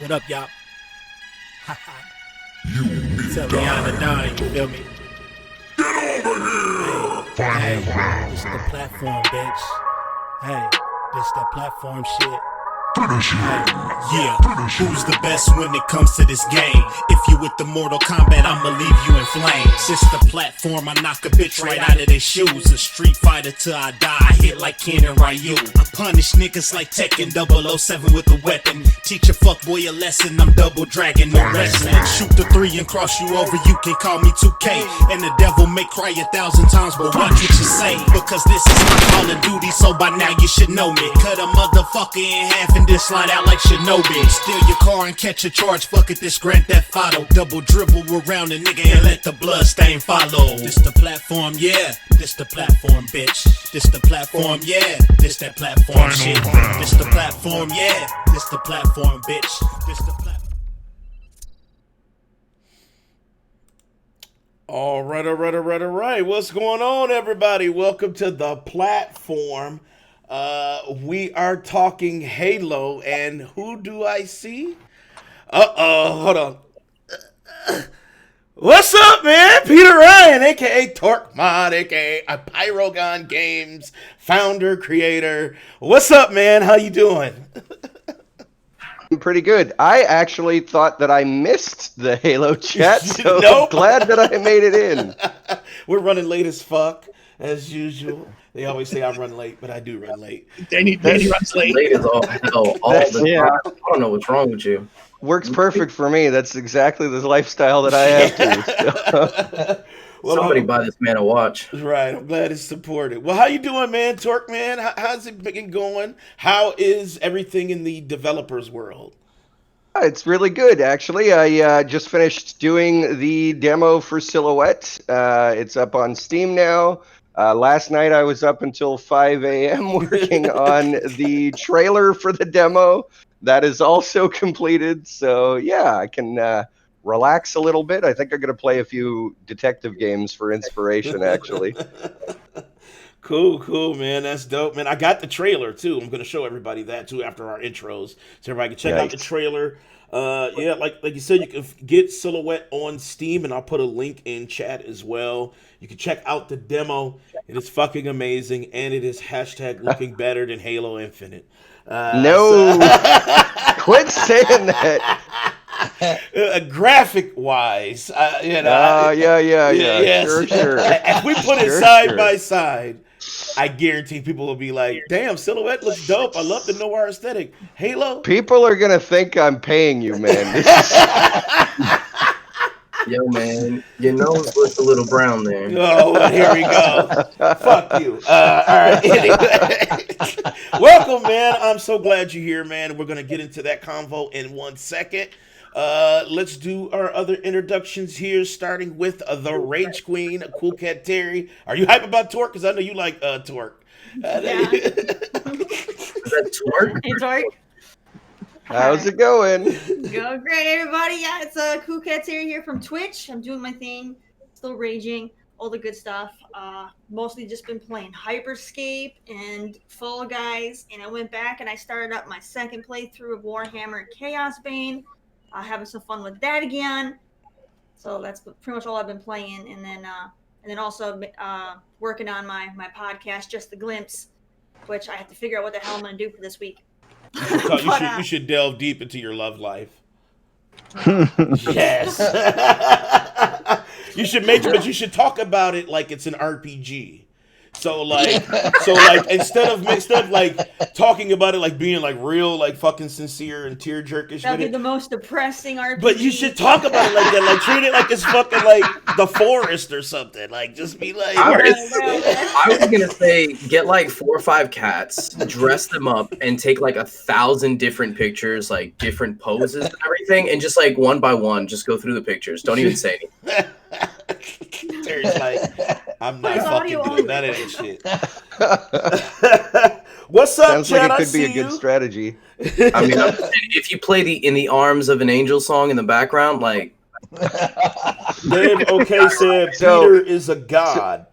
What up, y'all? Tell me I'm the dime, you feel me? Hey, this the platform, bitch. Hey, this that platform shit. Yeah, who's the best when it comes to this game? If you with the Mortal Kombat, I'ma leave you in flames. It's the platform, I knock a bitch right out of their shoes. A street fighter till I die, I hit like Ken and Ryu. I punish niggas like Tekken 007 with a weapon. Teach a fuckboy a lesson, I'm double dragon, no wrestling. Shoot the 3 and cross you over, you can call me 2K. And the devil may cry 1,000 times, but watch what you say. Because this is my Call of Duty, so by now you should know me. Cut a motherfucker in half and then slide out like Shinobi. Steal your car and catch a charge, fuck it, this Grand Theft Auto. Double dribble around a nigga and let the blood stain follow. This the platform, yeah, this the platform, bitch. This the platform, yeah, this that platform shit. This the platform, yeah, this the platform, bitch. This the platform. All right. What's going on, everybody? Welcome to the platform. We are talking Halo, and who do I see? Hold on. What's up, man? Peter Ryan, a.k.a. Torque Mod, a.k.a. Pyrogon Games founder, creator. What's up, man? How you doing? I'm pretty good. I actually thought that I missed the Halo chat, so Nope. I'm glad that I made it in. We're running late as fuck, as usual. They always say I run late, but I do run late. Danny runs late. Late as all hell all the time. I don't know what's wrong with you. Works perfect for me. That's exactly the lifestyle that I have too. So. Somebody buy this man a watch. Right, I'm glad it's supported. Well, how you doing, man? Torque, man? How's it been going? How is everything in the developers world? It's really good, actually. I just finished doing the demo for Silhouette. It's up on Steam now. Last night I was up until 5 a.m. working on the trailer for the demo. That is also completed. So, yeah, I can relax a little bit. I think I'm going to play a few detective games for inspiration, actually. Cool, man. That's dope, man. I got the trailer, too. I'm going to show everybody that, too, after our intros. So everybody can check out the trailer. Yeah, like you said, you can get Silhouette on Steam, and I'll put a link in chat as well. You can check out the demo. It is fucking amazing, and it is hashtag looking better than Halo Infinite. No, quit saying that. Graphic wise, you know. Yeah. Sure. If we put it side by side, I guarantee people will be like, "Damn, Silhouette looks dope. I love the noir aesthetic." Halo. People are gonna think I'm paying you, man. Yo, man, your nose looks a little brown there. Oh, here we go. Fuck you. All right. Anyway. Welcome, man. I'm so glad you're here, man. We're gonna get into that convo in 1 second. Let's do our other introductions here, starting with the Rage Queen, Cool Cat Terry. Are you hype about Torque? Because I know you like Torque. Is that Torque? Hey, Torque. How's it going? Going great, everybody. Yeah, it's Cool Cat Terry here from Twitch. I'm doing my thing, still raging, all the good stuff. Mostly just been playing Hyperscape and Fall Guys, and I went back and I started up my second playthrough of Warhammer Chaos Bane. Having some fun with that again. So that's pretty much all I've been playing, and then also working on my podcast, Just the Glimpse, which I have to figure out what the hell I'm gonna do for this week. You should delve deep into your love life. Yes. You should talk about it like it's an RPG. So instead of like talking about it like being like real, like fucking sincere and tear jerkish. That'd be the most depressing RPG. But you should talk about it like that, like treat it like it's fucking like The Forest or something. Like just be like. I was gonna say get like 4 or 5 cats, dress them up, and take like 1,000 different pictures, like different poses and everything, and just like one by one, just go through the pictures. Don't even say anything. Terry's like, I'm not fucking doing none of that shit. What's up, Sounds Chad? like it could be a good strategy. I mean, if you play the "In the Arms of an Angel" song in the background, like. Dave, okay, said Peter is a god.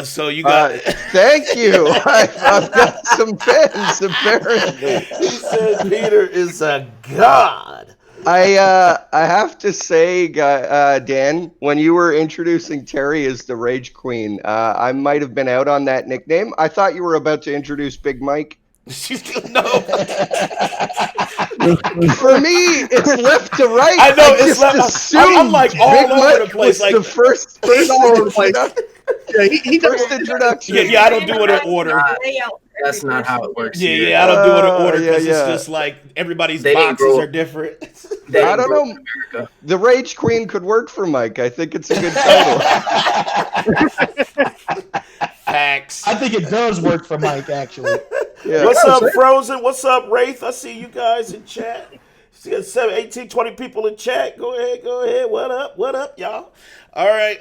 So you got. Thank you. I've got some fans apparently. He said Peter is a god. I have to say, Dan, when you were introducing Terry as the Rage Queen, I might have been out on that nickname. I thought you were about to introduce Big Mike. No. For me, it's left to right. I know just it's left. I'm like all Big over Mike the place. was Like the first all over the place. Yeah, he first introduction. yeah, I don't do it in order. That's not how it works. Yeah, I don't do it in order because yeah. it's just like everybody's They didn't boxes grow- are different. I don't know. The Rage Queen could work for Mike. I think it's a good title. Facts. I think it does work for Mike, actually. Yeah. What's up, Frozen? What's up, Wraith? I see you guys in chat. See got 7, 18, 20 people in chat. Go ahead. What up, y'all? All right.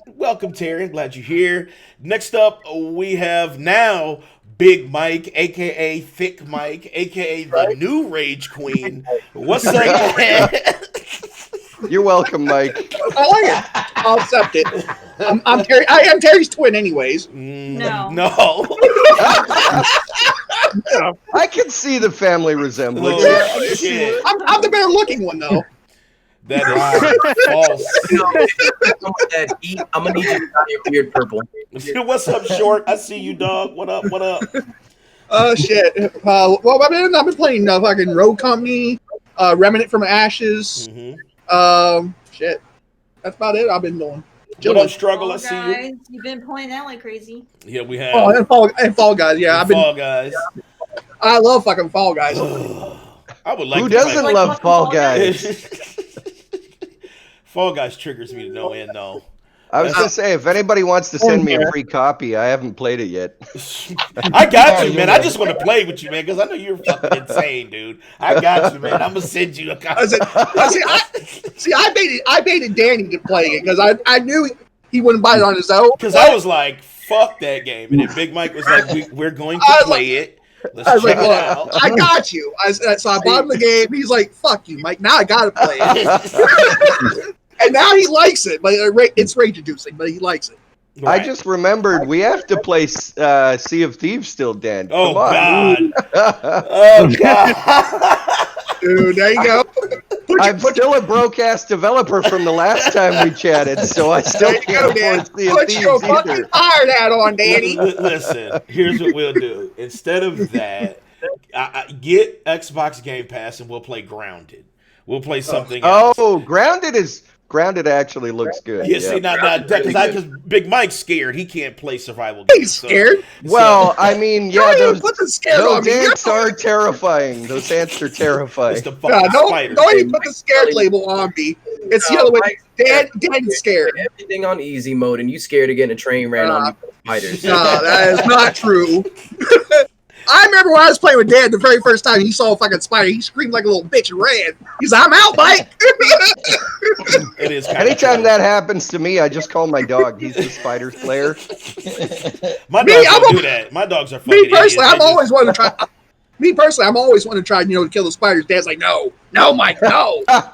Welcome, Terry. I'm glad you're here. Next up, we have now Big Mike, aka Thick Mike, aka the new Rage Queen. What's up, man? You're welcome, Mike. I like it. I'll accept it. I'm Terry. I am Terry's twin, anyways. No. I can see the family resemblance. Oh, shit. I'm the better looking one, though. That is false. I'm gonna need you to dye your beard purple. What's up, Short? I see you, dog. What up? Oh, shit. Well, I've been playing fucking Road Company, Remnant from Ashes. Shit. That's about it I've been doing. What up, Struggle? I see you. Guys, you've been playing that like crazy. Yeah, we have. Oh, and Fall Guys. Yeah, Fall Guys. I love fucking Fall Guys. I would like Who to doesn't play. love Fall Guys? Fall Guys triggers me to no end, though. I was gonna say, if anybody wants to send me a free copy, I haven't played it yet. I got you, man. I just want to play with you, man, because I know you're fucking insane, dude. I got you, man. I'm gonna send you a copy. I baited Danny to play it because I knew he wouldn't buy it on his own. Because I was like, fuck that game. And then Big Mike was like, we're going to play it. Let's I was check like, it well, out. I got you. So I bought him the game. He's like, fuck you, Mike. Now I gotta play it. And now he likes it, but it's rage-inducing, but he likes it. I just remembered we have to play Sea of Thieves still, Dan. Oh, Come on. God. Oh, God. Dude, there you go. I'm still a broke-ass developer from the last time we chatted, so I still can't afford Sea of Put your Thieves fucking either. iron hat on, Danny. Listen, here's what we'll do. Instead of that, I get Xbox Game Pass and we'll play Grounded. We'll play something else. Oh, Grounded actually looks good. Yeah, see, because Big Mike's scared. He can't play survival He's games. scared. Well, I mean, yeah, Don't even those put the scared on me. ants are terrifying. Those ants are terrifying. It's the fucking spider. Don't even put the scared label on me. It's the other way. Dan's scared. Everything on easy mode, and you scared of getting a train ran on you by spiders. No, that is not true. I remember when I was playing with Dad the very first time he saw a fucking spider, he screamed like a little bitch and ran. He's like, I'm out, Mike. It is. Anytime that happens to me, I just call my dog. He's the spider slayer. My dogs don't do that. My dogs are fucking Me personally, idiots. I'm always wanting to try. Me personally, I'm always wanting to try, to kill the spiders. Dad's like, no, Mike, no. Well,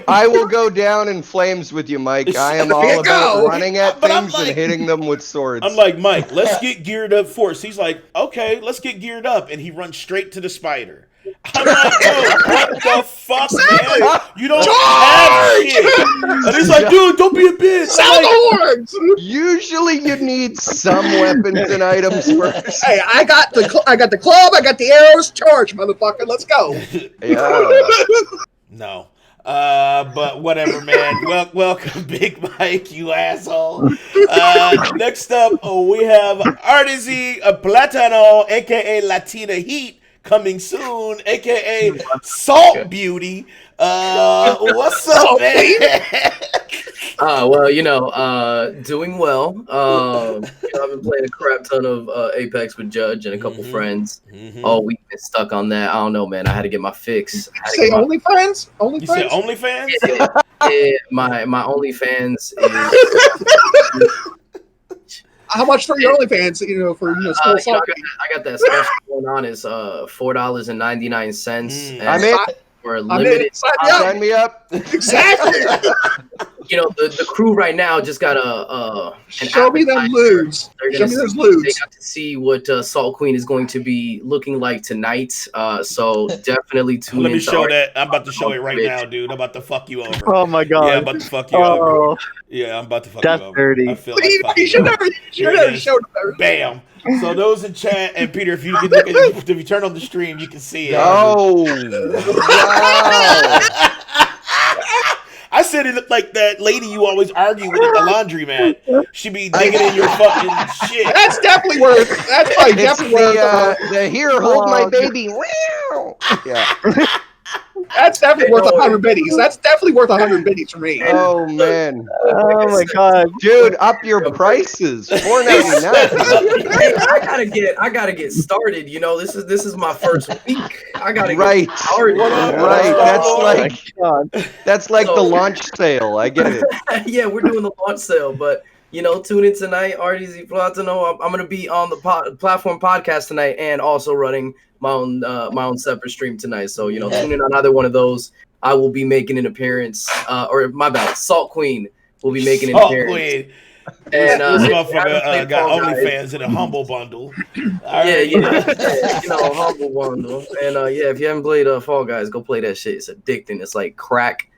I will go down in flames with you, Mike. I am all about running at things and hitting them with swords. I'm like, Mike, let's get geared up first. He's like, okay, let's get geared up. And he runs straight to the spider. I'm like, dude, what the fuck, man? You don't have shit. And he's like, dude, don't be a bitch. Sound the horns. Usually you need some weapons and items first. Hey, I got the club, I got the arrows. Charge, motherfucker. Let's go. Yeah. No. But whatever, man. Welcome, Big Mike, you asshole. Next up, we have Artizy Platano, a.k.a. Latina Heat, coming soon, a.k.a. Salt Beauty. What's up, man? Doing well. I've been playing a crap ton of Apex with Judge and a couple friends. Oh, we've been stuck on that. I don't know, man. I had to get my fix. Say OnlyFans? You said OnlyFans? Yeah, my OnlyFans is... How much for your OnlyFans? For small salt. I got that special going on. Is $4.99. I'm in. For a limited Sign me up. Exactly. you know, the crew right now just got an Show me them appetizer. lewds. They're Show gonna me those see, lewds. they got to see what Salt Queen is going to be looking like tonight. So definitely tune in. Let me show our- that. I'm about to show it right Twitch. now, dude. I'm about to fuck you over. Oh my god. Yeah, I'm about to fuck you over. Oh, Yeah, I'm about to fuck that's you over. dirty. I feel like You fucking should you over. never, you should Here it never is. showed them. Bam. So those in chat, and Peter, if you can look at, if you turn on the stream, you can see it. Oh, wow. I said it looked like that lady you always argue with at the laundromat. She be digging in your fucking shit. That's definitely worth. That's probably It's definitely worth. the here, hold my baby. Wow. Yeah. That's definitely worth 100 biddies. That's definitely worth 100 biddies for me. Oh man, Oh my god. dude, up your prices. $4.99. Hey, I gotta get started. You know, this is my first week. I gotta Right. get started. Right. God. That's like the launch sale. I get it. Yeah, we're doing the launch sale, but you know, tune in tonight. RDZ Platino. I'm gonna be on the platform podcast tonight, and also running my own separate stream tonight. So you know, tune in on either one of those. I will be making an appearance. Or my bad, Salt Queen will be making an Salt appearance. Queen. And This if you motherfucker haven't played got Fall Guys- OnlyFans in a humble bundle. Yeah, you know, humble bundle. And yeah, if you haven't played Fall Guys, go play that shit. It's addicting. It's like crack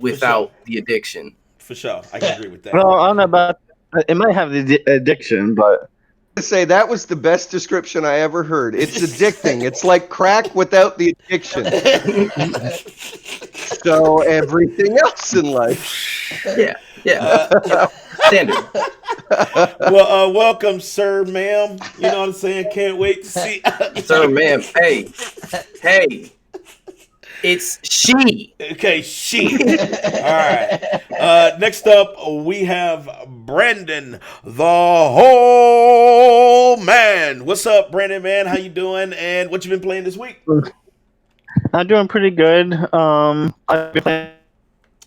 without the addiction. For sure. I can agree with that. Well, I don't know about. It might have the addiction, but To say that was the best description I ever heard. It's addicting. It's like crack without the addiction. So everything else in life. Yeah, standard. Well, welcome, sir, ma'am. You know what I'm saying? Can't wait to see. Sir, ma'am. Hey, it's she. Okay, she. All right. Next up, we have Brandon, the whole man. What's up, Brandon, man? How you doing? And what you been playing this week? I'm doing pretty good. I've been playing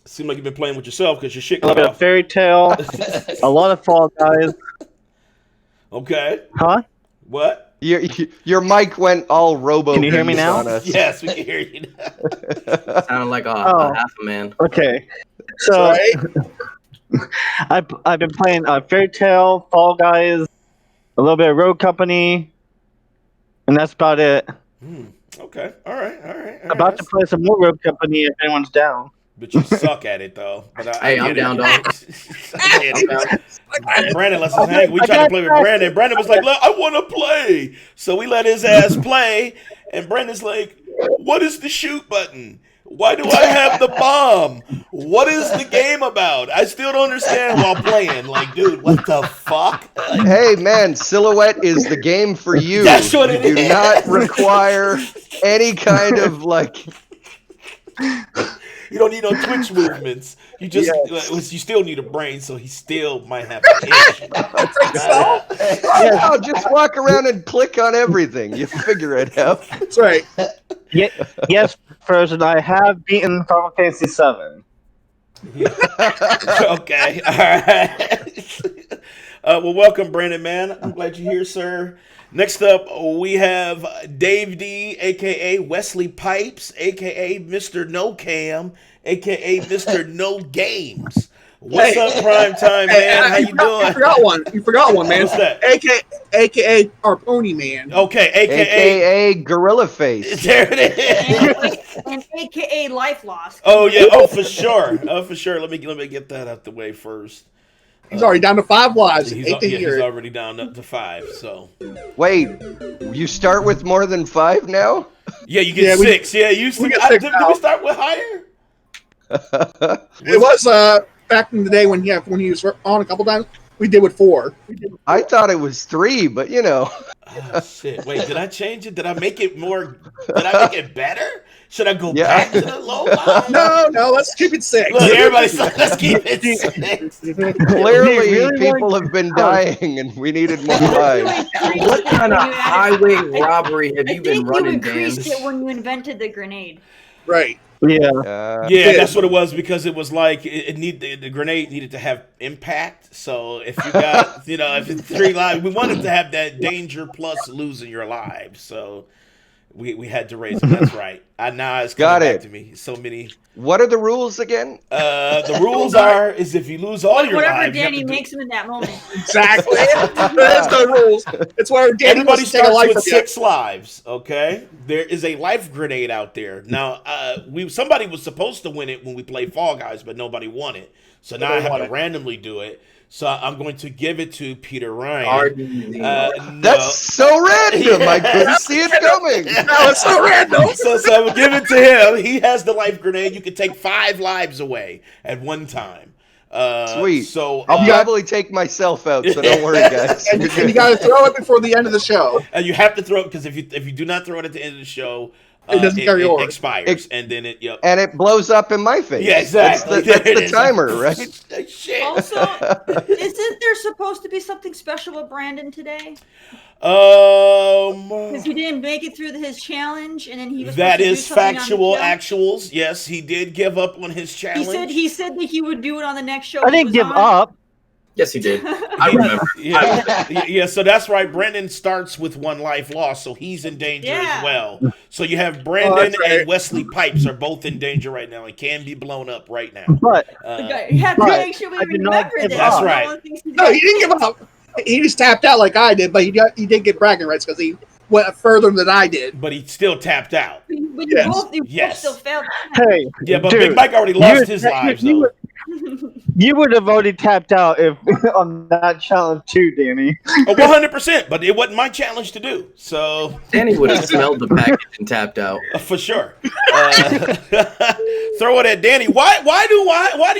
Seems like you've been playing with yourself because your shit a cut little bit of off. Fairy Tale, a lot of Fall Guys. Okay. Huh? What? Your mic went all robo. Can you hear me now? on us. Yes, we can hear you now. Sounded like a Oh. half a man. Okay. So Sorry. I've been playing Fairy Tale, Fall Guys, a little bit of Road Company, and that's about it. Okay. All right. About to play some more Road Company if anyone's down. But you suck at it, though. But Hey, I'm get it. down, dog. I get I'm down. it. Brandon lets us hang. We tried to play with Brandon. Brandon was like, "Look, I want to play." So we let his ass play. And Brandon's like, "What is the shoot button? Why do I have the bomb? What is the game about? I still don't understand while playing." Like, dude, what the fuck? Hey man, Silhouette is the game for you. That's what it You do is. not require any kind of like. You don't need no twitch movements. You just you still need a brain, so he still might have an issue. No, just walk around and click on everything. You figure it out. That's right. Yes, Frozen, I have beaten Final Fantasy VII. Okay, all right. Well, welcome, Brandon, man. I'm glad you're here, sir. Next up, we have Dave D, a.k.a. Wesley Pipes, a.k.a. Mr. No Cam, a.k.a. Mr. No Games. What's up, Prime Time, man? How you You doing? forgot one. You forgot one, man. What's that? AKA our pony man. Okay, a.k.a. AKA Gorilla Face. There it is. And AKA Life Lost. Oh yeah. Oh for sure. Let me get that out the way first. He's already down to 5 lives. He's, Hate to he's hear it. already down up to 5. So Wait, you start with more than 5 now? yeah, you get Yeah, 6. Yeah, you used to. we get 6 Did now. we start with higher? It was back in the day when he was on a couple times. We did with 4. I thought it was 3, but you know. Oh shit! Wait, did I change it? Did I make it more? Did I make it better? Should I go Yeah. back to the low line? No, let's keep it 6. Look, everybody's like, let's keep it 6. Clearly, really people have been dying, and we needed more lives. What kind of highway robbery have I you been think you running, increased Dan? it when you invented the grenade. Right. Yeah. Yeah, that's what it was because it was like the grenade needed to have impact. So if you got if it's 3 lives, we wanted to have that danger plus losing your lives. So we had to raise it. That's right. Now it's Got coming back it. to me. So many. What are the rules again? The rules is if you lose all your Whatever lives, you have Danny to do- makes him in that moment. Exactly. That's the rules. It's where Danny Everybody wants to take a starts life with from you. 6 lives. Okay, there is a life grenade out there. Now, somebody was supposed to win it when we played Fall Guys, but nobody won it. So now I have to randomly do it. So I'm going to give it to Peter Ryan. No. That's so random. I couldn't see it coming. No, it's so random. So I will give it to him. He has the life grenade. You can take 5 lives away at one time. Sweet. So I'll probably take myself out, so don't worry, guys. And you got to throw it before the end of the show. and you have to throw it because if you do not throw it at the end of the show, It doesn't carry over. expires, and then it. Yep. And it blows up in my face. Yeah, exactly. That's the timer, right? Shit. Also, isn't there supposed to be something special with Brandon today? Because he didn't make it through his challenge, and then he was. That supposed to do is something on the factual. show. Actuals. Yes, he did give up on his challenge. He said that he would do it on the next show. I he didn't was give on. up. Yes, he did. I remember. Yeah, so that's right. Brendan starts with 1 life lost, so he's in danger as well. So you have Brandon and Wesley Pipes are both in danger right now and can be blown up right now. But You have to make sure we I did not remember give this. up. That's No right. one thinks he's No, he didn't give up. He just tapped out like I did, but he did get bragging rights because he went further than I did. But he still tapped out. But you Yes. both Yes. still failed. hey, Yeah, but dude, Big Mike already lost his lives, though. You would have already tapped out if on that challenge too, Danny. 100%, but it wasn't my challenge to do. So Danny would have smelled the package and tapped out. for sure. Throw it at Danny. Why do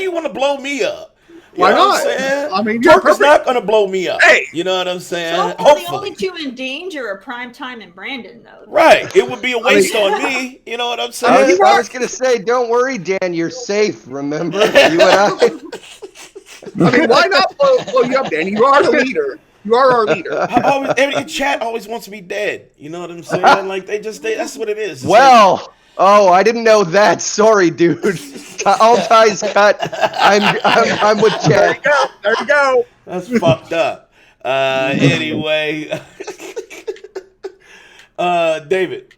you want to blow me up? You Why know not? what I'm saying? I mean, you're Turk is perfect. not going to blow me up. Hey. You know what I'm saying? So the Hopefully. only two in danger are Primetime and Brandon, though. Right. It would be a waste on me. You know what I'm I saying? was going to say, don't worry, Dan, you're safe, remember? You and I. I mean, why not blow you up, Danny? You are the leader. You are our leader. Every chat always wants me dead. You know what I'm saying? Like, that's what it is. It's Well, I didn't know that. Sorry, dude. All ties cut. I'm with Chad. There you go. That's fucked up. Anyway, David,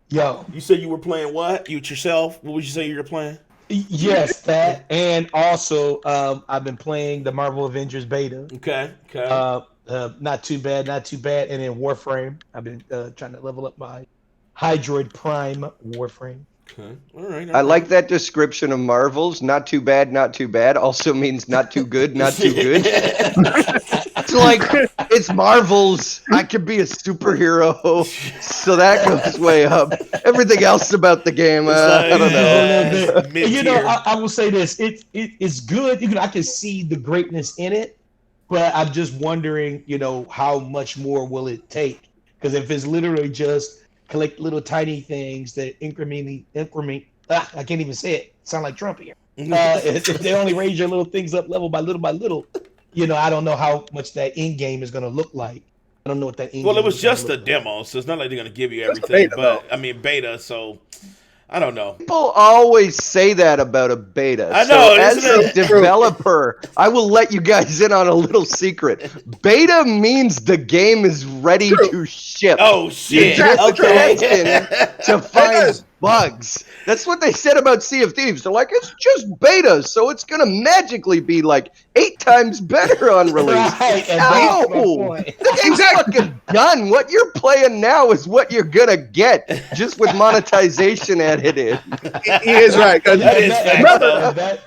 Yo, you said you were playing what? You yourself? What would you say you were playing? yes, that, and also I've been playing the Marvel Avengers beta. Okay. Not too bad, not too bad. And then Warframe, I've been trying to level up my Hydroid Prime Warframe. Okay. All right. I like that description of Marvels. Not too bad, not too bad. Also means not too good, not too good. It's like, it's Marvels. I could be a superhero. So that goes way up. Everything else about the game, I don't know. And, you know, I will say this: it's good. I can see the greatness in it, but I'm just wondering, how much more will it take? Because if it's literally just collect little tiny things that increment. I can't even say it. Sound like Trump here. If they only raise your little things up level by little, I don't know how much that end game is going to look like. I don't know what that end. Well, it game was is gonna just a look like. demo, so it's not like they're gonna give you Just a everything. beta, But I mean, beta. So I don't know. People always say that about a beta. I know, So as isn't a it? developer, I will let you guys in on a little secret. Beta means the game is ready to ship. Oh shit! You're just Okay. testing to find bugs. That's what they said about Sea of Thieves. They're like, it's just beta, so it's gonna magically be like 8 times better on release. Right, and that's my No, point. the game's fucking done. What you're playing now is what you're gonna get, just with monetization added in. He is right. 'Cause That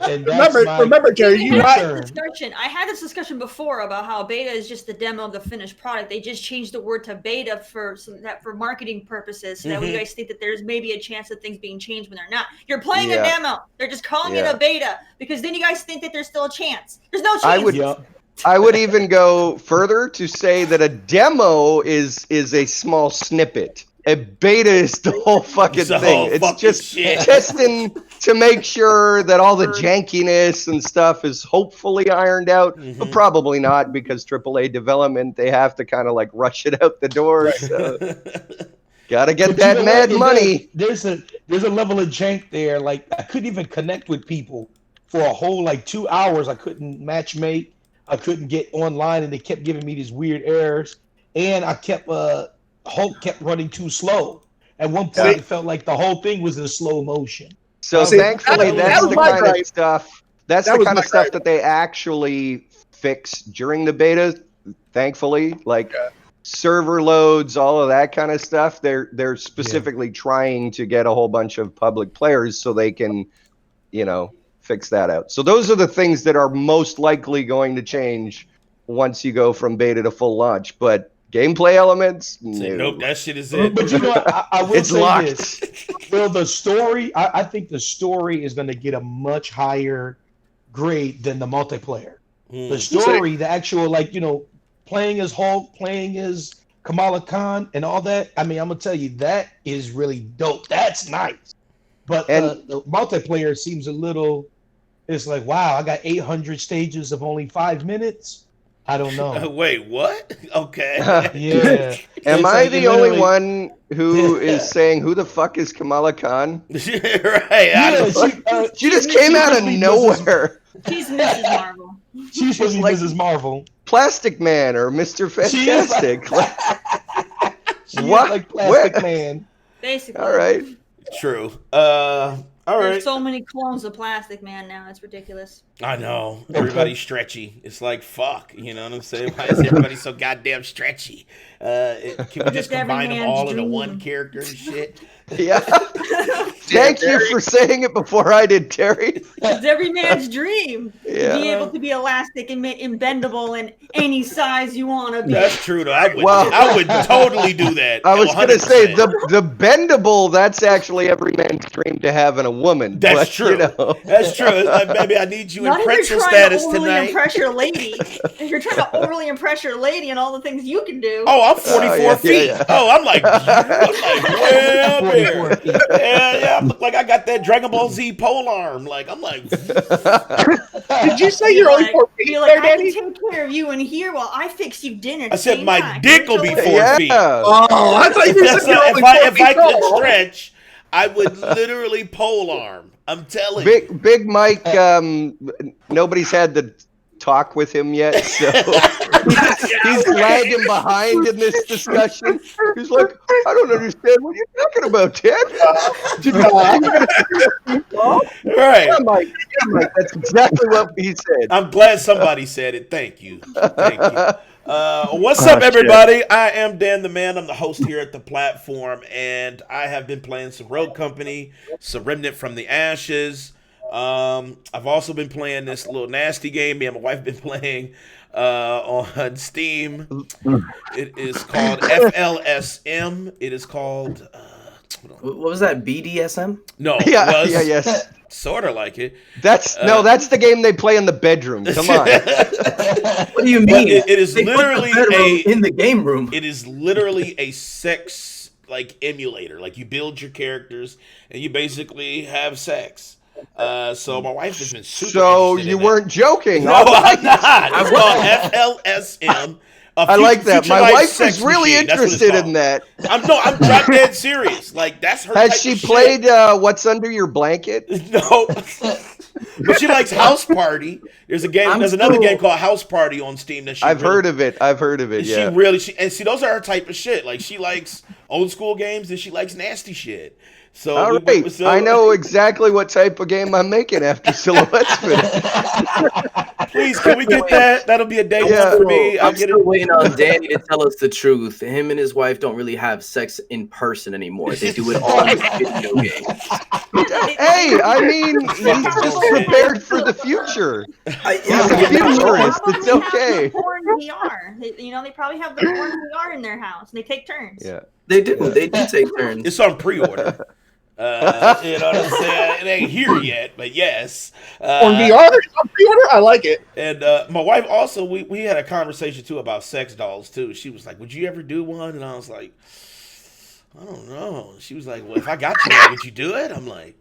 is remember, Jerry, you I had right. this discussion. I had this discussion before about how beta is just the demo of the finished product. They just changed the word to beta for marketing purposes, so that you guys think that there's maybe a chance of things being changed when they're not. You're playing a demo. They're just calling it a beta because then you guys think that there's still a chance. There's no chance. I would even go further to say that a demo is a small snippet. A beta is the whole fucking thing. It's just testing to make sure that all the jankiness and stuff is hopefully ironed out, but probably not because AAA development, they have to kind of like rush it out the door. So. Gotta get that mad money. There's a level of jank there. Like I couldn't even connect with people for a whole 2 hours. I couldn't matchmake. I couldn't get online, and they kept giving me these weird errors. And I kept Hulk kept running too slow. At one point, it felt like the whole thing was in slow motion. So See, thankfully, that that's was the my kind gripe. of stuff. That's That the was kind my of stuff gripe. that they actually fix during the beta. Thankfully, like server loads, all of that kind of stuff. They're specifically trying to get a whole bunch of public players so they can, fix that out. So those are the things that are most likely going to change once you go from beta to full launch. But gameplay elements, Say, no. nope, that shit is it. But I will It's say locked. this. Well, the story, I think the story is going to get a much higher grade than the multiplayer. The story, the actual, playing as Hulk, playing as Kamala Khan and all that, I mean, I'm going to tell you, that is really dope. That's nice. But the multiplayer seems a little, it's like, wow, I got 800 stages of only 5 minutes. I don't know. Wait, what? Okay. Yeah. Am It's I like, the it only literally- one who is saying, who the fuck is Kamala Khan? Right. Yeah, She just came out of supposed to be nowhere. She's Mrs. Marvel. She's supposed to be like- Mrs. Marvel. Plastic Man or Mr. She is Fantastic. She What? is like Plastic What? Man. Basically. All right. True. All There's right. so many clones of Plastic Man now. It's ridiculous. I know. Everybody's stretchy. It's like, fuck. You know what I'm saying? Why is everybody so goddamn stretchy? Can we just every combine them man's all into dream. one character and shit? Yeah. Thank you for saying it before I did, Terry. It's every man's dream to Yeah. be able to be elastic and bendable in any size you want to be. That's true, though. I Well- would totally do that. I was going to say 100%. the bendable, that's actually every man's dream to have in a woman. That's but, true. That's true. It's like, baby, I need you Not in if pretzel you're trying status to overly tonight. impress your lady. If you're trying to overly impress your lady and all the things you can do. Oh, I'm 44 yeah, feet. yeah. Oh, I'm like way up 44 here. feet. Yeah, I look like I got that Dragon Ball Z pole arm. Like, I'm like, Did you say you're only like, 4 feet Be like, there, I can Danny? take care of you in here while I fix you dinner. at I the said same my time. dick will be You're 4 yeah. feet. Oh, I thought you That's said you're not- only if 4 I feet could tall. stretch, I would literally pole arm. I'm telling you. Big Mike, nobody's had the talk with him yet, so he's lagging behind in this discussion. He's like, I don't understand what you're talking about, Ted. Right. Yeah, Mike, that's exactly what he said. I'm glad somebody said it. Thank you. Thank you. What's up, everybody? I am Dan the Man. I'm the host here at the platform, and I have been playing some Rogue Company, some Remnant from the Ashes. I've also been playing this little nasty game me and my wife have been playing on Steam. It is called FLSM. It is called... What was that? BDSM? no, Yeah, yes. sort of like it. That's the game they play in the bedroom. Come on. What do you But mean? it is They put the literally bedroom a in the game room. it is literally a sex like emulator. Like you build your characters and you basically have sex. So my wife has been super. So interested you in weren't joking. That. No, I'm not. It's called FLSM. I like that. Future My Life wife Sex is really Machine. That's what it's interested in called. that. I'm drop dead serious. Like that's her. Has type she of shit. played What's Under Your Blanket? No. But she likes House Party. There's another game called House Party on Steam that I've heard of it. Yeah. See, those are her type of shit. Like she likes old school games and she likes nasty shit. So All right. so- I know exactly what type of game I'm making after Silhouette's finished. Please, can we get that? That'll be a day Yeah. one for me. I'll I'm get still it. waiting on Danny to tell us the truth. Him and his wife don't really have sex in person anymore. They do it all in video games. Hey, I mean, he's just prepared for the future. He's a futurist. It's okay. Porn VR. They probably have the porn VR in their house, and they take turns. Yeah. They do. They do take turns. It's on pre-order. You know what I'm saying? It ain't here yet, but yes. On VR? On pre-order? I like it. And my wife also, we had a conversation too about sex dolls too. She was like, "Would you ever do one?" And I was like, "I don't know." She was like, "Well, if I got you one, would you do it?" I'm like,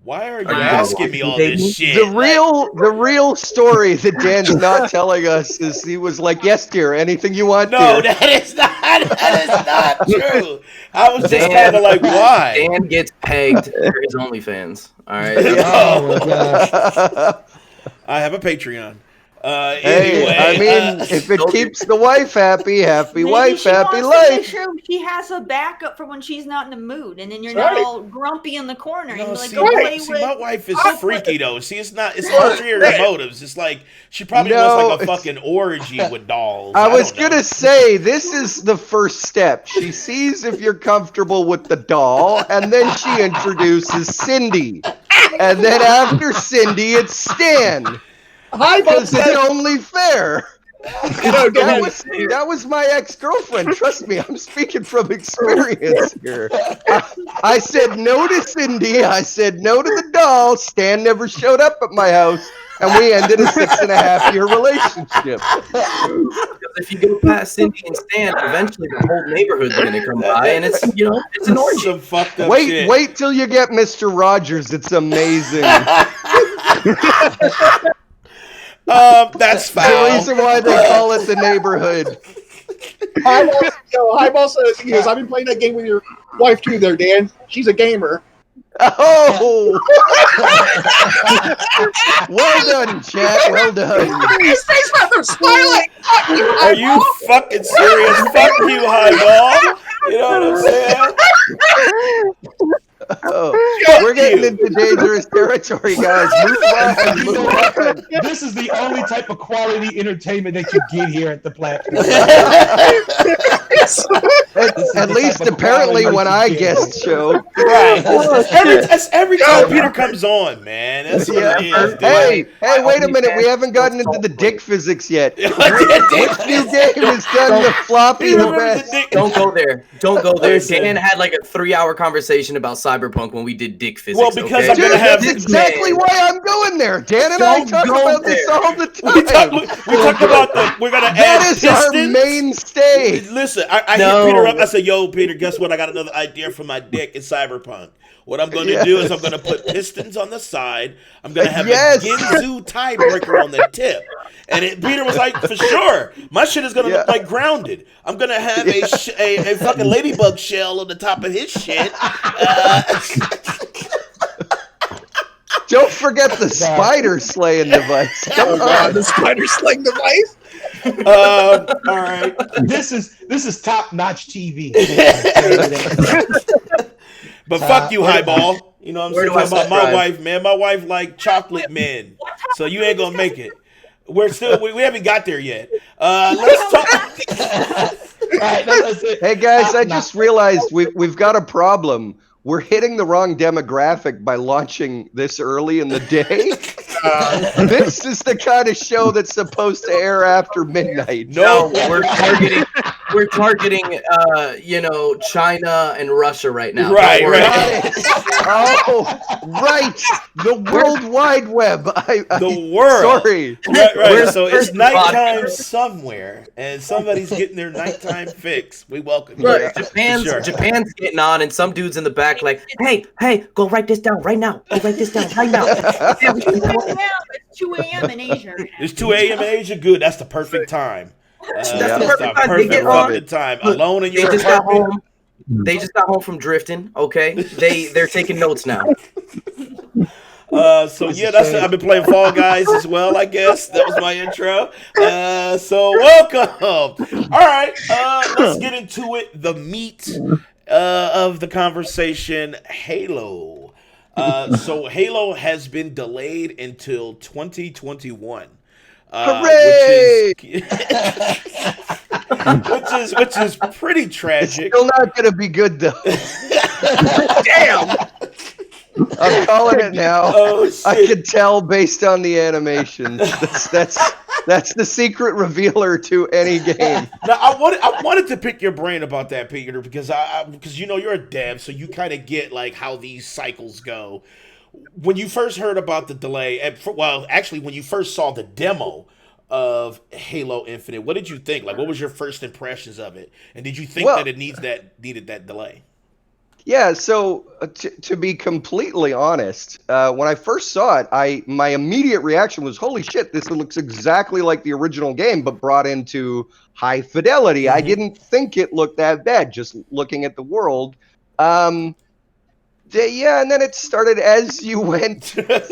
"Why are you asking me all this shit?" The real story that Dan's not telling us is he was like, "Yes, dear, anything you want, No, dear." that is not true. I was just Dan- kind of like, why? Dan gets pegged for his OnlyFans. All right. Oh my gosh. I have a Patreon. Hey, Anyway, I mean, if it keeps the wife happy, happy Maybe wife, she happy wants to make life. sure she has a backup for when she's not in the mood, and then you're That's not right. all grumpy in the corner. no, and like, see, go play see, with. my wife is I'll freaky though. See, it's ulterior motives. It's like she probably No, wants like a it's- fucking orgy with dolls. I was don't know. gonna say this is the first step. She sees if you're comfortable with the doll, and then she introduces Cindy, and then after Cindy, it's Stan. Highball Because it's says, only fair. Dan, That was my ex-girlfriend. Trust me, I'm speaking from experience here. I said no to Cindy. I said no to the doll. Stan never showed up at my house, and we ended a 6.5-year relationship. Because if you go past Cindy and Stan, eventually the whole neighborhood's gonna come by, and it's it's an orgy. Some fucked up shit. Wait till you get Mr. Rogers. It's amazing. That's The foul. reason why they call it the neighborhood. Highball says, he goes, I've been playing that game with your wife too there, Dan. She's a gamer. Oh! Well done, chat. Well done. His face right there smiling. Are you fucking serious? Fuck you, Highball. You know what I'm saying? Oh, Fuck we're getting you. into dangerous territory, guys. Move on. You know Move what? on. This is the only type of quality entertainment that you get here at the platform. At least type of apparently quality when you I get. guest show. Right. That's every time Peter comes on, man. That's what Yeah. it is, dude. Hey, wait a minute. We haven't gotten into the dick physics yet. Which new game has done the floppy You the remember the best? dick? Don't go there. Don't go there. Listen. Dan had like a 3-hour conversation about Cyberpunk when we did dick physics. Well, because okay? I'm Dude, gonna have that's exactly why I'm going there. Dan and I Don't talk go about this there. all the we time. talked about we're gonna That add is our pistons. mainstay. Listen, I No. hit Peter up. I said, "Yo, Peter, guess what? I got another idea for my dick in Cyberpunk. What I'm going to do is I'm going to put pistons on the side. I'm going to have Yes. a Ginzu tiebreaker on the tip." And Peter was like, "For sure, my shit is going to look like Grounded. I'm going to have a fucking ladybug shell on the top of his shit." Don't forget the spider slaying device. Come on. The spider sling device. All right. This is top-notch TV. But fuck you, Highball. You know what I'm Where saying? do I Talking about my subscribe? wife, man. My wife like chocolate men. So you ain't gonna make it. We're still we haven't got there yet. Let's talk. All right, that's it. Hey guys, I just realized we've got a problem. We're hitting the wrong demographic by launching this early in the day. This is the kind of show that's supposed to air after midnight. No, we're targeting China and Russia right now. Right, Don't worry. right. Oh, right. The World Wide Web. The world. Sorry. Right. Where's- So where's it's the nighttime vodka? somewhere, and somebody's getting their nighttime fix. We welcome you. Look, For sure. Japan's getting on, and some dudes in the back like, hey, go write this down right now. Go write this down right now. It's 2 a.m. in Asia. Right now. It's 2 a.m. in Asia. Good. That's the perfect time. That's the That's perfect time. They get on. fucking time. Look, Alone in They your just got apartment. home. They just got home from drifting. Okay, they're taking notes now. So yeah, that's it. I've been playing Fall Guys as well. I guess that was my intro. So welcome. All right, let's get into it. The meat of the conversation: Halo. So Halo has been delayed until 2021. Hooray! Which is pretty It's tragic. still not going to be good, though. Damn. I'm calling it now. Oh shit. I could tell based on the animations. That's the secret revealer to any game. Now I wanted to pick your brain about that, Peter, because because you're a dev, so you kind of get like how these cycles go. When you first heard about the delay, actually when you first saw the demo of Halo Infinite, what did you think? Like, what was your first impressions of it? And did you think that it needed that delay? Yeah, so to be completely honest, when I first saw it, my immediate reaction was, holy shit, this looks exactly like the original game, but brought into high fidelity. I didn't think it looked that bad, just looking at the world. yeah, and then it started as you went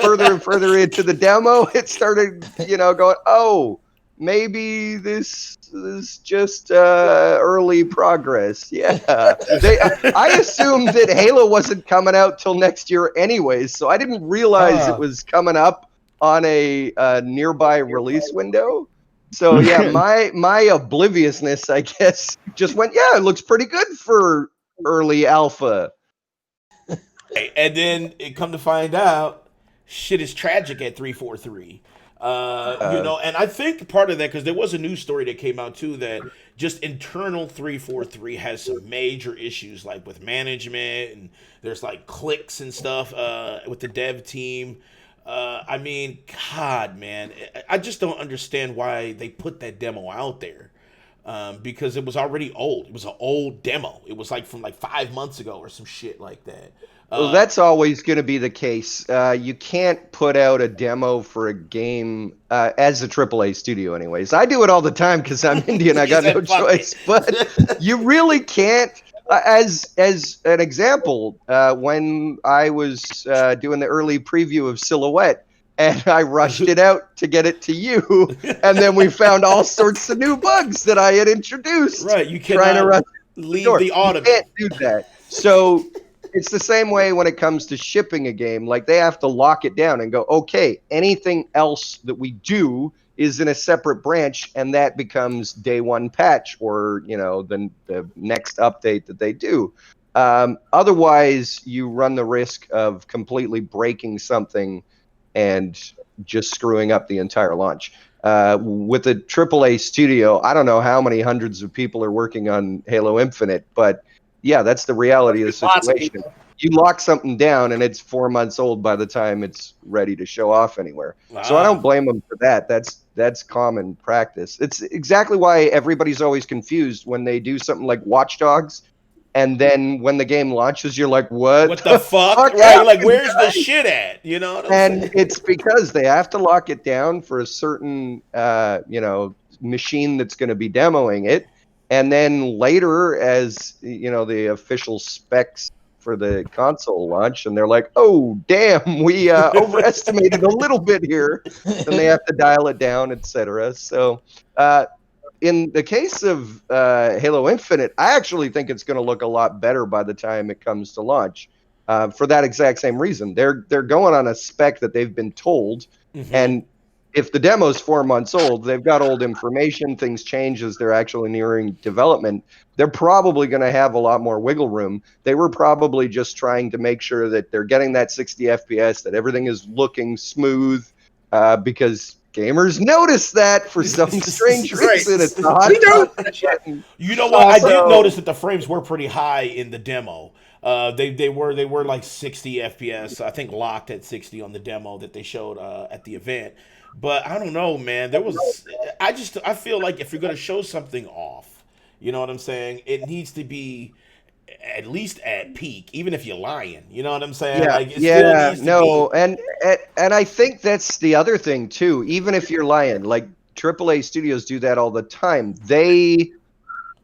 further and further into the demo. It started, going, oh, maybe this is just early progress. Yeah, I assumed that Halo wasn't coming out till next year, anyways, so I didn't realize it was coming up on a nearby release window. So yeah, my obliviousness, I guess, just went, yeah, it looks pretty good for early alpha. And then it come to find out, shit is tragic at 343. And I think part of that, because there was a news story that came out too, that just internal 343 has some major issues, like with management, and there's like cliques and stuff with the dev team. I mean, God, man, I just don't understand why they put that demo out there. Because it was already old. It was an old demo. It was like from like 5 months ago or some shit like that. Well, that's always going to be the case. You can't put out a demo for a game as a AAA studio, anyways. I do it all the time because I'm Indian. I got no choice. But you really can't. As an example, when I was doing the early preview of Silhouette, and I rushed it out to get it to you, and then we found all sorts of new bugs that I had introduced. Right, you cannot leave the automate. You can't do that. So it's the same way when it comes to shipping a game. Like, they have to lock it down and go, okay, anything else that we do is in a separate branch, and that becomes day one patch or, the next update that they do. Otherwise, you run the risk of completely breaking something and just screwing up the entire launch. With a AAA studio, I don't know how many hundreds of people are working on Halo Infinite, but yeah, that's the reality of the situation. You lock something down and it's 4 months old by the time it's ready to show off anywhere. Wow. So I don't blame them for that. That's common practice. It's exactly why everybody's always confused when they do something like Watch Dogs, and then when the game launches, you're like, what the fuck? Right, like, where's the shit at? You know what I'm saying? It's because they have to lock it down for a certain machine that's going to be demoing it. And then later, as the official specs for the console launch, and they're like, oh, damn, we overestimated a little bit here, and they have to dial it down, etc. So in the case of Halo Infinite, I actually think it's going to look a lot better by the time it comes to launch, for that exact same reason. They're going on a spec that they've been told, and if the demo's 4 months old, they've got old information, things change as they're actually nearing development. They're probably going to have a lot more wiggle room. They were probably just trying to make sure that they're getting that 60 FPS, that everything is looking smooth, because gamers notice that for some strange reason. It's the hot button. You know what? I did notice that the frames were pretty high in the demo. They were like 60 FPS. I think locked at 60 on the demo that they showed at the event. But I don't know, man. I feel like if you're gonna show something off, you know what I'm saying, it needs to be at least at peak, even if you're lying. You know what I'm saying? And I think that's the other thing too. Even if you're lying, like AAA studios do that all the time. They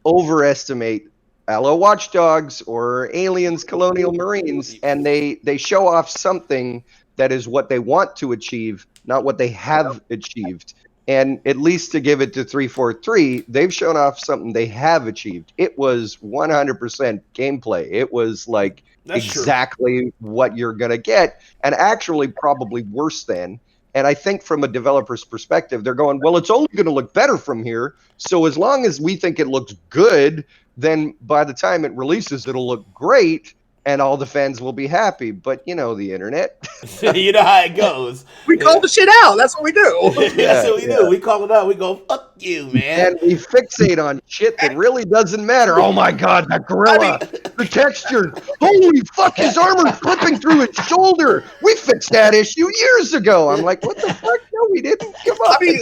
overestimate Hello Watch Dogs or Aliens Colonial Marines, and they show off something that is what they want to achieve, not what they have achieved. And at least to give it to 343, they've shown off something they have achieved. It was 100% gameplay. It was like exactly what you're going to get, and actually probably worse than. And I think from a developer's perspective, they're going, well, it's only going to look better from here. So as long as we think it looks good, then by the time it releases, it'll look great, and all the fans will be happy. But you know the internet. You know how it goes. We call the shit out. That's what we do. That's what we do. We call it out. We go, fuck you, man. And we fixate on shit that really doesn't matter. Oh my god, that gorilla. The texture. Holy fuck, his armor's clipping through his shoulder. We fixed that issue years ago. I'm like, what the fuck? No, we didn't. Come on. I mean,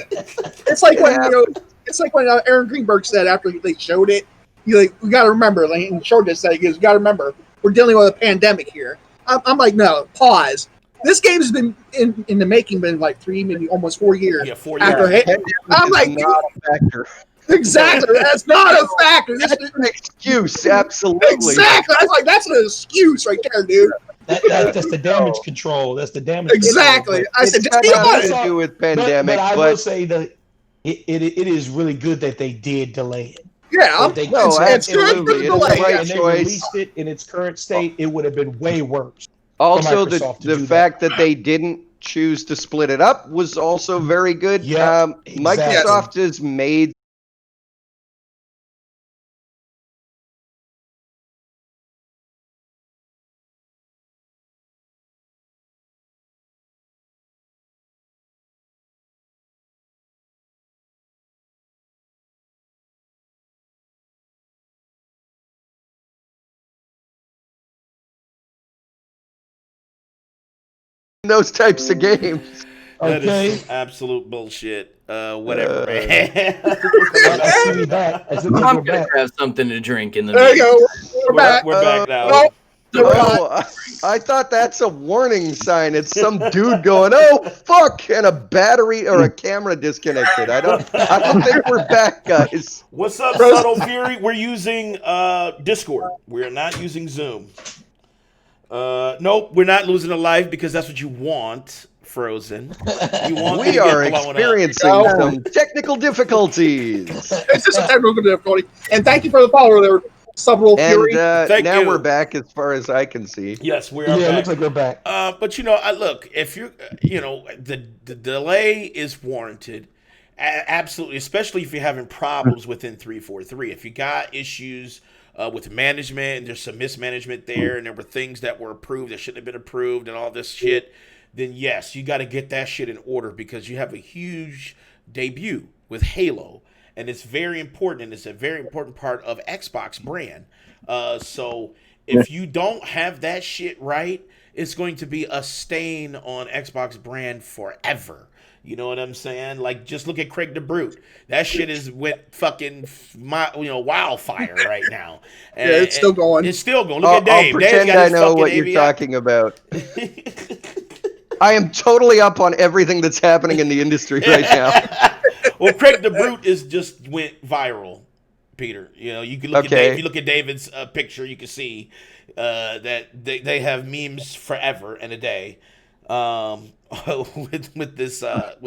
it's like when Aaron Greenberg said after they showed it, we got to remember, like, and showed this, that you got to remember, we're dealing with a pandemic here. I'm like, no, pause. This game's been in the making, been like 3, maybe almost 4 years. Yeah, 4 years. I'm like, not a factor. Exactly, that's not a factor. That's an excuse, absolutely. Exactly. I was like, that's an excuse right there, dude. That's the damage control. That's the damage Exactly. control. I said, It's just got be nothing honest. to do with But pandemic, I but will say that it is really good that they did delay it. Yeah, If they No, it's good for absolutely. the It's the delay. right and they choice. released it in its current state, it would have been way worse. Also, Microsoft to the do fact that they didn't choose to split it up was also very good. Yep, exactly. Microsoft has made those types of games. That Okay. is some absolute bullshit. Whatever, man. I see we back. It looks like I'm we're gonna back. grab something to drink in the There you meantime. go. We're back. We're back now. No, no, we're not. Oh, I thought that's a warning sign. It's some dude going, "Oh fuck," and a battery or a camera disconnected. I don't think we're back, guys. What's up, Subtle Fury? We're using Discord. We're not using Zoom. Nope, we're not losing a life because that's what you want, Frozen. You want me We to get are blown up. experiencing some technical difficulties. It's just a technical difficulty. And thank you for the follow there, Subtle And Fury. Thank now you. we're back as far as I can see. Yes, we Yeah, are it back. looks like we're back. But look, if you're, the delay is warranted. Absolutely, especially if you're having problems within 343. If you got issues with management and there's some mismanagement there, and there were things that were approved that shouldn't have been approved, and all this shit, then yes, you got to get that shit in order because you have a huge debut with Halo, and it's very important, and it's a very important part of Xbox brand. So if you don't have that shit right, it's going to be a stain on Xbox brand forever. You know what I'm saying? Like, just look at Craig the Brute. That shit is went fucking wildfire right now. And, Yeah, it's still going. It's still going. Look at Dave. I'll Dave's pretend got I his know fucking what you're AVI. talking about. I am totally up on everything that's happening in the industry right now. Well, Craig the Brute just went viral, Peter. You can look at Dave. If you look at David's picture, you can see that they have memes forever and a day. With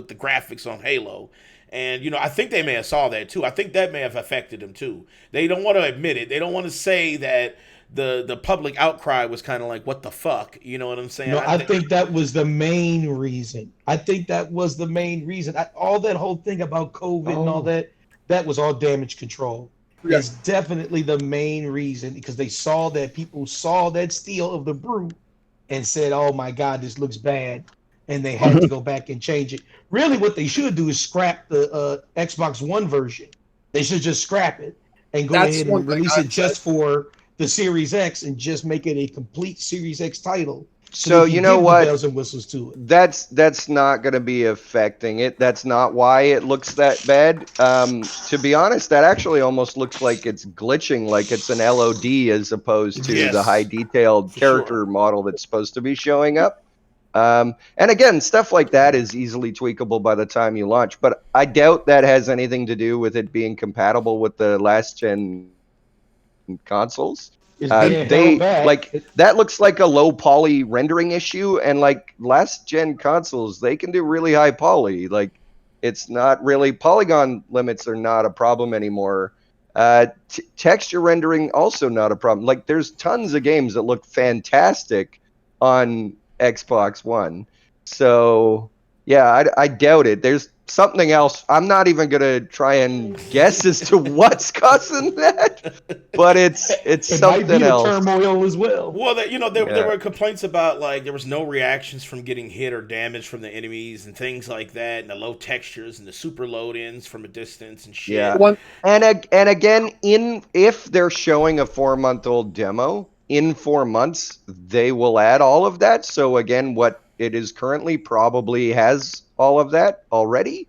the graphics on Halo, and I think they may have saw that too. I think that may have affected them too. They don't want to admit it. They don't want to say that the public outcry was kind of like, what the fuck, you know what I'm saying? No, I think that was the main reason. All that whole thing about COVID and all that was all damage control. Yeah. It's definitely the main reason because they saw that people saw that steal of the Brute and said, "Oh my God, this looks bad," and they had to go back and change it. Really, what they should do is scrap the Xbox One version. They should just scrap it and go ahead and release it just for the Series X and just make it a complete Series X title. So you know what? Bells and whistles to it. That's not going to be affecting it. That's not why it looks that bad. To be honest, that actually almost looks like it's glitching, like it's an LOD as opposed to the high detailed character model that's supposed to be showing up. And again, stuff like that is easily tweakable by the time you launch. But I doubt that has anything to do with it being compatible with the last gen consoles. That looks like a low poly rendering issue, and like last gen consoles, they can do really high poly. Like, it's not really, polygon limits are not a problem anymore. Texture rendering also not a problem. Like, there's tons of games that look fantastic on Xbox One. So yeah, I doubt it. There's something else. I'm not even gonna try and guess as to what's causing that, but it's something might be else. Turmoil as well. Well, there were complaints about, like, there was no reactions from getting hit or damaged from the enemies and things like that, and the low textures and the super load-ins from a distance and shit. Yeah, and again, if they're showing a 4-month-old demo, in 4 months they will add all of that. So again, what it is currently probably has all of that already.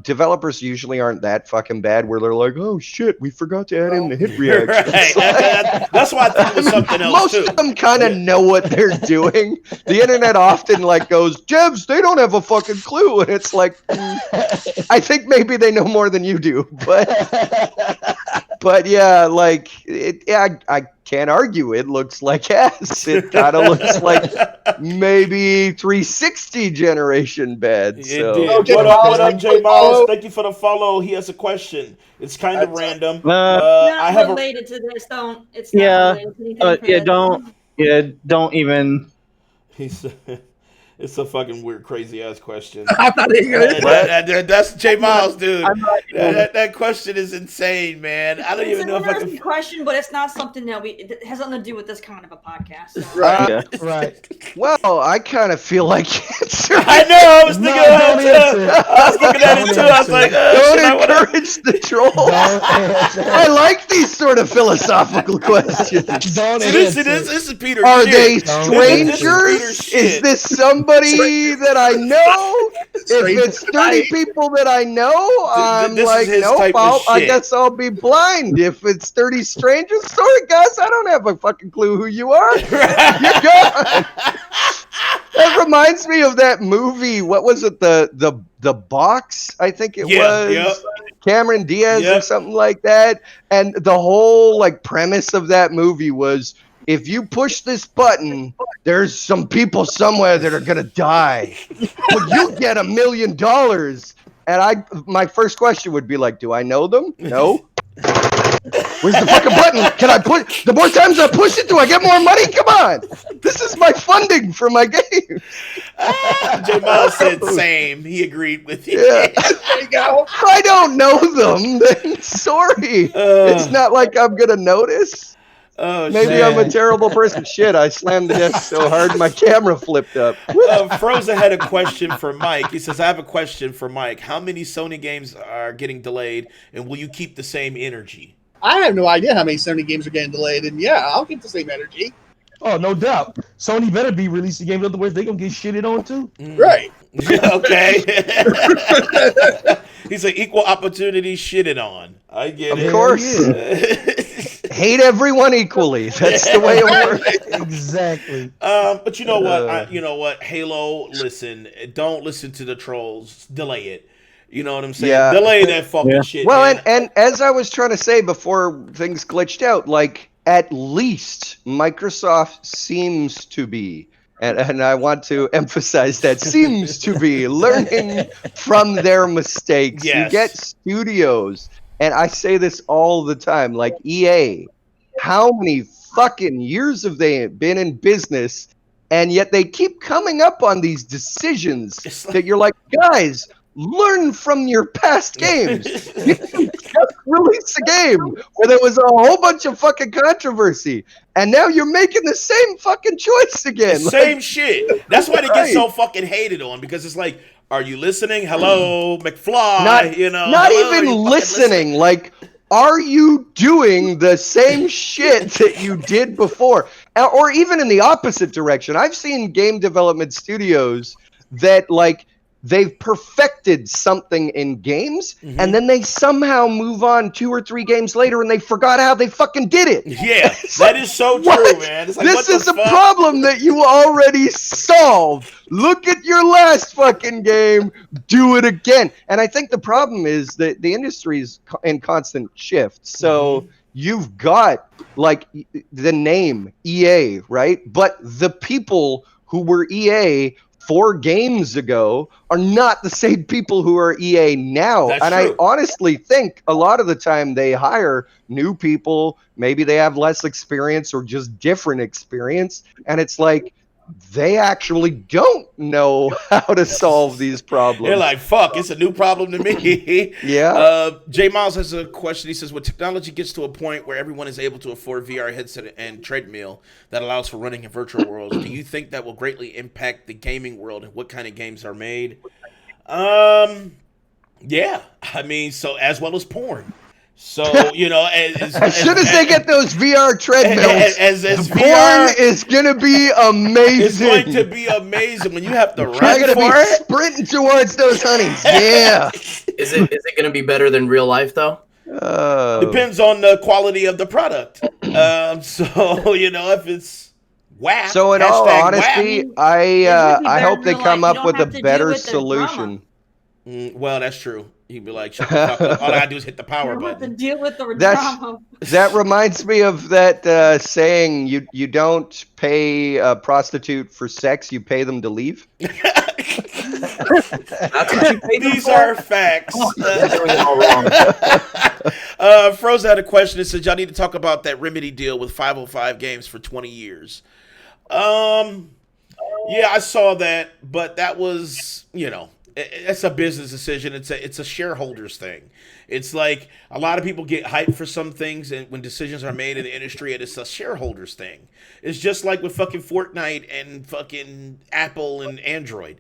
Developers usually aren't that fucking bad where they're like, "Oh shit, we forgot to add in the hit reactions." Right. That's why I think it was something else most too. of them kind of know what they're doing. The internet often like goes, "Devs, they don't have a fucking clue," and it's like, I think maybe they know more than you do, but But yeah, like I can't argue. It looks like ass. It kind of looks like maybe 360 generation bed. It So did. Oh, Jay What Miles, up, thank you J for the Miles? follow. Thank you for the follow. He has a question. It's kind of That's random. Not I have a. related to this. Don't. It's not Yeah. related to anything for Yeah. this. Don't even. He's. It's a fucking weird, crazy ass question. I'm not even gonna. That's J Miles, dude. I'm not even. That question is insane, man. I don't It's even an know if I interesting can. question, but it's not something that it has nothing to do with this kind of a podcast. So. Right. Yeah. Right. well, I kind of feel like answering. I know. I was thinking No, of don't that answer too. it. I was looking at it Don't too. I was answer like, it. Don't should I wanna- encourage the troll. Don't answer. I like these sort of philosophical questions. Don't See, answer. this is Peter. Are shit. they Don't strangers? answer. Is this somebody that I know? If it's 30 people that I know, I'm this is like, his nope, type of I shit. guess I'll be blind. If it's 30 strangers, sorry guys, I don't have a fucking clue who you are. You're gone. That reminds me of that movie. What was it? The Box, I think it was. Yep. Cameron Diaz or Yep. something like that. And the whole like premise of that movie was if you push this button, there's some people somewhere that are gonna die. But you get $1 million. And my first question would be like, do I know them? No. Where's the fucking button? Can I push? The more times I push it, do I get more money? Come on. This is my funding for my game. J Miles said same. He agreed with you. Yeah. There you go. If I don't know them, then sorry. It's not like I'm gonna notice. Oh, Maybe shit. I'm a terrible person. Shit, I slammed the desk so hard my camera flipped up. Frozen had a question for Mike. He says, I have a question for Mike. How many Sony games are getting delayed, and will you keep the same energy? I have no idea how many Sony games are getting delayed, and yeah, I'll keep the same energy. Oh, no doubt. Sony better be releasing games, otherwise they're gonna get shitted on too. Right. Okay. He's an equal opportunity shitted on. I get it. Of course. Hate everyone equally. That's the way it works. Exactly. But you know what? You know what? Halo, listen. Don't listen to the trolls. Delay it. You know what I'm saying? Yeah. Delay that fucking shit. Well, man. and as I was trying to say before things glitched out, like at least Microsoft seems to be, and I want to emphasize that, seems to be learning from their mistakes. Yes. You get studios, and I say this all the time, like EA, how many fucking years have they been in business, and yet they keep coming up on these decisions that you're like, guys, learn from your past games. You just released a game where there was a whole bunch of fucking controversy, and now you're making the same fucking choice again. Same shit. That's why they get so fucking hated on, because it's like, are you listening? Hello, McFly. Not hello, even you fucking listening. Like, are you doing the same shit that you did before? Or even in the opposite direction. I've seen game development studios that, like, they've perfected something in games, and then they somehow move on 2 or 3 games later, and they forgot how they fucking did it. Yeah, It's that like, is so true, what? man. It's like, This what the is a fuck? problem that you already solved. Look at your last fucking game. Do it again. And I think the problem is that the industry is in constant shift. So you've got like the name EA, right? But the people who were EA 4 games ago are not the same people who are EA now. That's and true. I honestly think a lot of the time they hire new people. Maybe they have less experience or just different experience. And it's like, they actually don't know how to solve these problems. They're like, fuck, it's a new problem to me. Yeah. J Miles has a question. He says, when technology gets to a point where everyone is able to afford VR headset and treadmill that allows for running in virtual worlds, do you think that will greatly impact the gaming world and what kind of games are made? Yeah. I mean, so as well as porn. So, you know, as soon as they get those VR treadmills, as porn VR is going to be amazing. It's going to be amazing when you have to You're run going to for be it. sprinting towards those honeys. Yeah. Is it going to be better than real life though? Depends on the quality of the product. So, you know, if it's whack. So in all hashtag honesty, whack, I It would be I better hope in they real come life. You up don't with a have to deal better with the solution. well, that's true. He'd be like, "Shut the fuck up! All I gotta do is hit the You power don't have to button." deal with the That's- drama. That reminds me of that saying: you don't pay a prostitute for sex, you pay them to leave. That's what you paid them These for? are facts. You're doing it all wrong. Frozen had a question that says, y'all need to talk about that Remedy deal with 505 games for 20 years. Yeah, I saw that, but that was, it's a business decision. It's a shareholders thing. It's like a lot of people get hyped for some things, and when decisions are made in the industry, and it's a shareholders thing. It's just like with fucking Fortnite and fucking Apple and Android.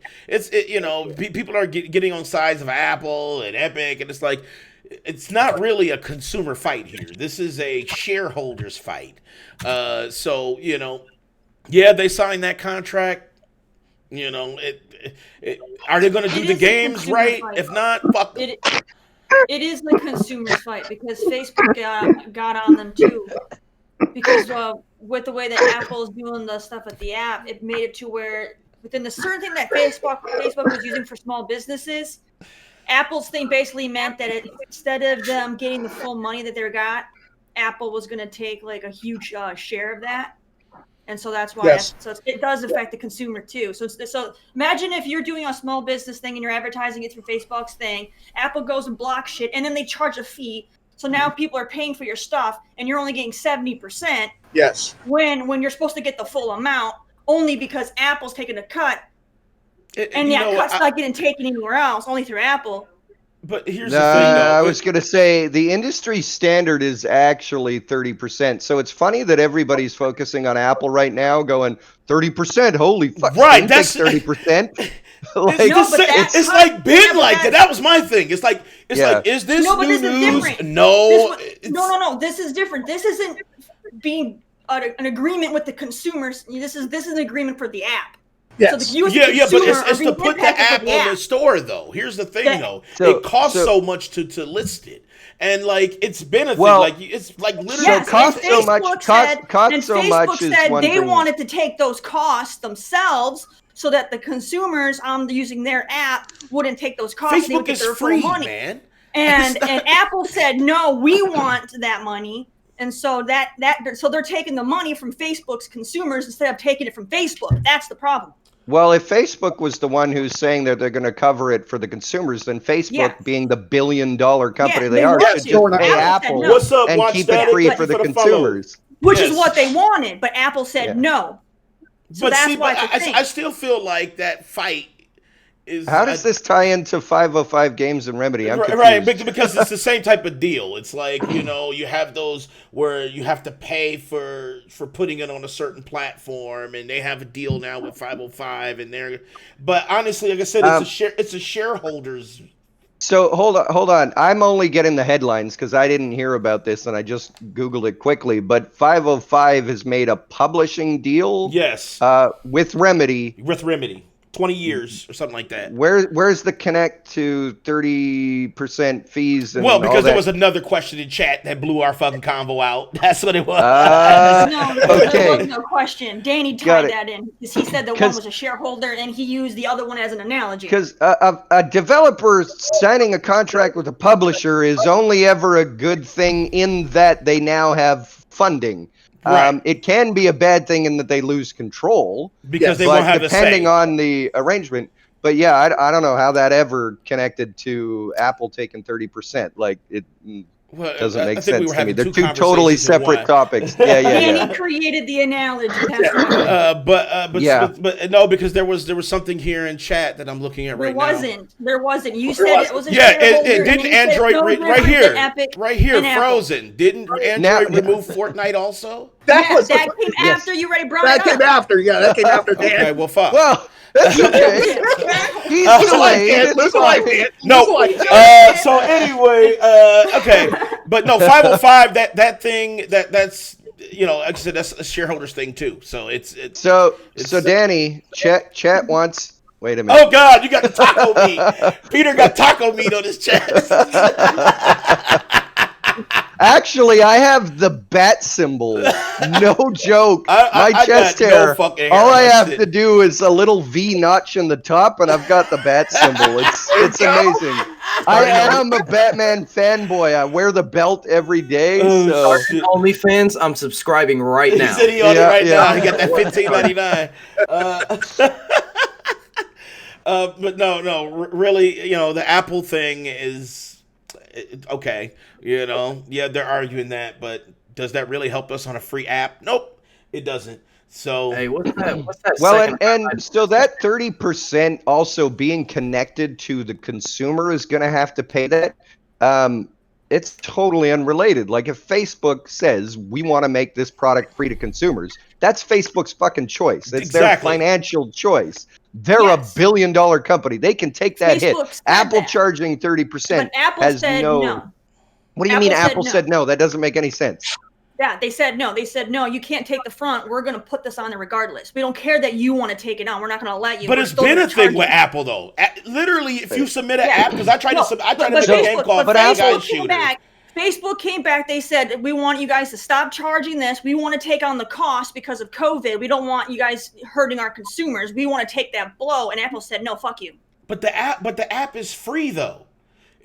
People are getting on sides of Apple and Epic, and it's like, it's not really a consumer fight here. This is a shareholders fight. Yeah, they signed that contract. Are they going to do the games right? Fight. If not, fuck them. It is the consumer fight because Facebook got on them too. Because with the way that Apple's doing the stuff at the app, it made it to where within the certain thing that Facebook was using for small businesses, Apple's thing basically meant that instead of them getting the full money that they got, Apple was going to take like a huge share of that. And so that's why it does affect the consumer too. So imagine if you're doing a small business thing and you're advertising it through Facebook's thing, Apple goes and blocks shit, and then they charge a fee. So now people are paying for your stuff, and you're only getting 70%. Yes. When you're supposed to get the full amount, only because Apple's taking a cut, and that cut's not getting taken anywhere else, only through Apple. But here's the thing, though. I was going to say the industry standard is actually 30%. So it's funny that everybody's focusing on Apple right now, going 30%. Holy fuck! Right, that's 30%. It's like been like that. That was my thing. It's like, is this new news? No. No. This is different. This isn't being an agreement with the consumers. This is an agreement for the app. Yes. So the US but it's consumer to put the app on the store, though. Here's the thing, though. It costs so much to list it. And like it's been a thing, like it's like literally costs so much. Facebook said they wanted to take those costs themselves, so that the consumers using their app wouldn't take those costs. Facebook is free, man. And Apple said no, we want that money, and so so they're taking the money from Facebook's consumers instead of taking it from Facebook. That's the problem. Well, if Facebook was the one who's saying that they're going to cover it for the consumers, then Facebook, being the billion-dollar company they are, should just pay Apple and keep it free for the consumers. Which is what they wanted, but Apple said no. So that's why I still feel like that fight is. How does this tie into 505 Games and Remedy? I'm confused. Right, because it's the same type of deal. It's like, you have those where you have to pay for putting it on a certain platform, and they have a deal now with 505, but honestly, like I said, it's a shareholders. So hold on. I'm only getting the headlines because I didn't hear about this and I just Googled it quickly. But 505 has made a publishing deal. Yes. With Remedy. 20 years or something like that. Where's the connect to 30% fees? And because there was another question in chat that blew our fucking convo out. That's what it was. There was no question. Danny tied that in because he said the one was a shareholder and he used the other one as an analogy. Because a developer signing a contract with a publisher is only ever a good thing in that they now have funding. Right. It can be a bad thing in that they lose control because they won't have a say, depending on the arrangement. But yeah, I don't know how that ever connected to Apple taking 30%. Like it doesn't make sense to me. They're two totally separate topics. Yeah. And he created the analogy. But no, because there was something here in chat that I'm looking at right now. There wasn't. You said it was a it didn't Android right here, Frozen. Didn't Android remove Fortnite also? That came after you already brought it up. That came after, that came after Dan. Okay, well, fuck. Well, that's okay. He's delayed. No. So anyway, okay, but no, 505. That thing that's like I said, that's a shareholders thing too. So it's so Danny, chat wants. Wait a minute. Oh God, you got the taco meat. Peter got taco meat on his chest. Actually, I have the bat symbol. No joke. I My chest got no hair. fucking hair All on I that have shit. to do is a little V notch in the top, and I've got the bat symbol. It's amazing. I am a Batman fanboy. I wear the belt every day. Oh, So shit. OnlyFans, I'm subscribing right He now. said he on it Yeah, right yeah. now. He got that $15.99. But no, really, the Apple thing is okay. Yeah, they're arguing that, but does that really help us on a free app? Nope, it doesn't. So, Hey, what's that? well, second and so that 30% also being connected to the consumer is going to have to pay that. It's totally unrelated. Like if Facebook says we want to make this product free to consumers, that's Facebook's fucking choice. It's Exactly. their financial choice. They're Yes. a billion-dollar company. They can take that hit. Facebook said Apple that. charging 30% But Apple has said no. What do you mean Apple said Apple no. said no? That doesn't make any sense. Yeah, they said no. They said no. You can't take the front. We're going to put this on there regardless. We don't care that you want to take it on. We're not going to let you. but We're it's still been gonna a thing charge with you. Apple though. Literally, if you submit an Yeah. app, because I tried No, to make a but game called but Guy Apple came Shooter. back. Facebook came back. They said, we want you guys to stop charging this. We want to take on the cost because of COVID. We don't want you guys hurting our consumers. We want to take that blow. And Apple said, no, fuck you. But the app is free though.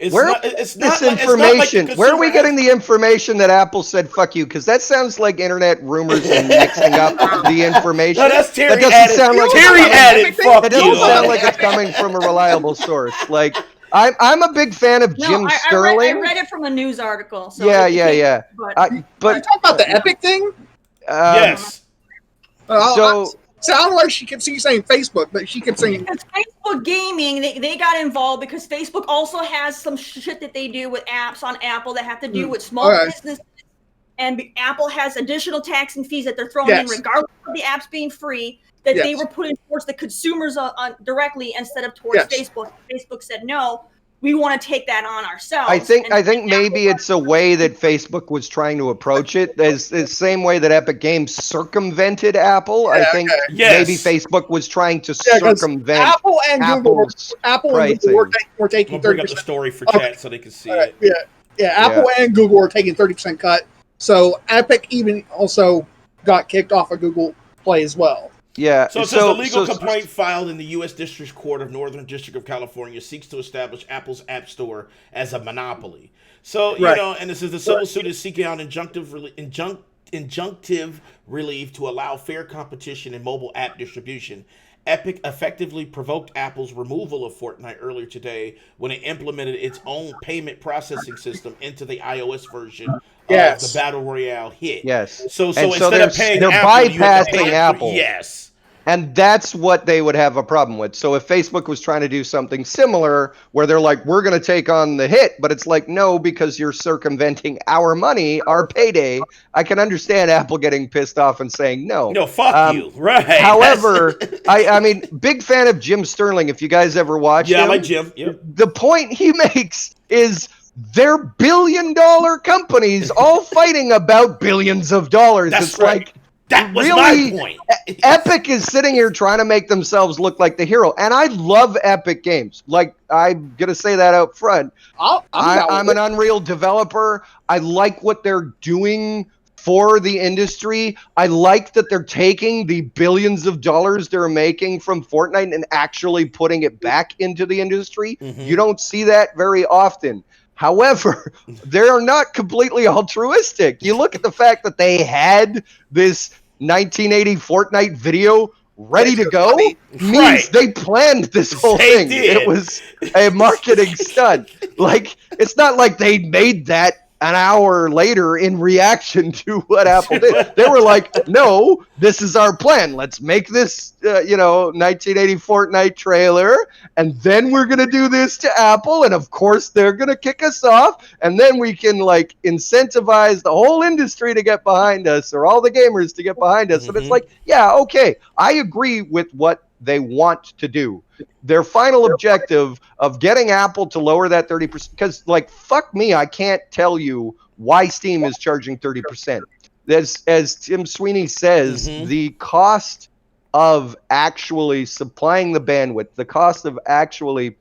It's Where not. It's this not like, information? it's not like the Where are we consumer getting the information that Apple said "fuck you"? Because that sounds like internet rumors and mixing up the information. No, that's Terry that doesn't added. sound like Terry it's coming- added. Fuck That you. doesn't sound like it's coming from a reliable source. Like I'm a big fan of Jim I Sterling. read it from a news article. So Yeah. But Are you talking about the Epic thing? Yes. So I don't know why she kept saying Facebook, but she kept saying because Facebook Gaming, they got involved because Facebook also has some shit that they do with apps on Apple that have to do with small businesses. And Apple has additional tax and fees that they're throwing in regardless of the apps being free that they were putting towards the consumers directly instead of towards Facebook. Facebook said, no, we want to take that on ourselves. I think maybe it's a way that Facebook was trying to approach it. As the same way that Epic Games circumvented Apple. I think maybe Facebook was trying to circumvent Apple and Google. Apple and Google were taking 30%. Bring up the story for chat so they can see it. Yeah. Apple and Google were taking 30% cut. So Epic even also got kicked off of Google Play as well. Yeah. So it says a legal complaint filed in the U.S. District Court of Northern District of California seeks to establish Apple's App Store as a monopoly. So, and it says the civil suit is seeking out injunctive relief to allow fair competition in mobile app distribution. Epic effectively provoked Apple's removal of Fortnite earlier today when it implemented its own payment processing system into the iOS version of the Battle Royale hit. Yes. So instead of paying they're Apple, you have to bypassing pay Apple. Yes. And that's what they would have a problem with. So if Facebook was trying to do something similar where they're like, we're going to take on the hit, but it's like, no, because you're circumventing our money, our payday, I can understand Apple getting pissed off and saying no. No, fuck you. Right. However, I mean, big fan of Jim Sterling. If you guys ever watch him. I like Jim. Yep. The point he makes is they're billion-dollar companies all fighting about billions of dollars. That's it's right. like, that was really, my point. Epic is sitting here trying to make themselves look like the hero. And I love Epic Games. Like, I'm going to say that out front. I'm an Unreal developer. I like what they're doing for the industry. I like that they're taking the billions of dollars they're making from Fortnite and actually putting it back into the industry. Mm-hmm. You don't see that very often. However, they're not completely altruistic. You look at the fact that they had this 1980 Fortnite video ready to go, means they planned this whole thing. Did. It was a marketing stunt. Like, it's not like they made that an hour later in reaction to what Apple did. They were like, no, this is our plan. Let's make this, 1980 Fortnite trailer, and then we're going to do this to Apple, and of course they're going to kick us off, and then we can, incentivize the whole industry to get behind us, or all the gamers to get behind us. And it's like, yeah, okay, I agree with what they want to do. Their final objective of getting Apple to lower that 30%, because fuck me, I can't tell you why Steam is charging 30%. As Tim Sweeney says, the cost of actually supplying the bandwidth, the cost of actually,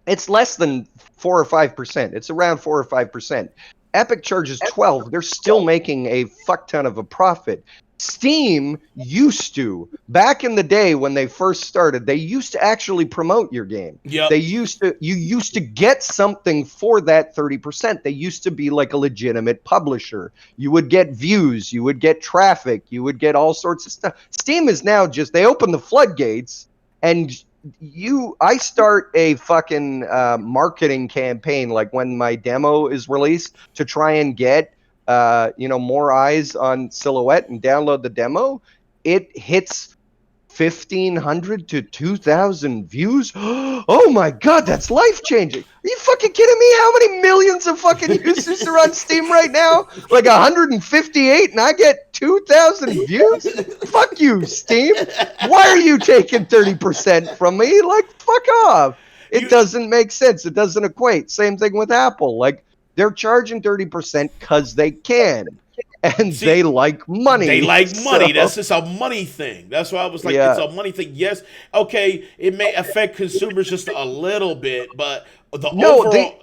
it's less than 4 or 5%. It's around 4 or 5%. Epic charges 12. They're still making a fuck ton of a profit. Steam used to, back in the day when they first started, they used to actually promote your game. Yep. You used to get something for that 30%. They used to be like a legitimate publisher. You would get views, you would get traffic, you would get all sorts of stuff. Steam is now just, they open the floodgates, and I start a fucking marketing campaign, like when my demo is released, to try and get more eyes on Silhouette and download the demo. It hits 1,500 to 2,000 views. Oh my god, that's life changing. Are you fucking kidding me? How many millions of fucking users are on Steam right now? Like 158, and I get 2,000 views? Fuck you, Steam. Why are you taking 30% from me? Like, fuck off. It doesn't make sense. It doesn't equate. Same thing with Apple. Like, they're charging 30% because they can. And they like money. They like money. That's just a money thing. That's why I was like, it's a money thing. Yes, okay, it may affect consumers just a little bit, but the overall...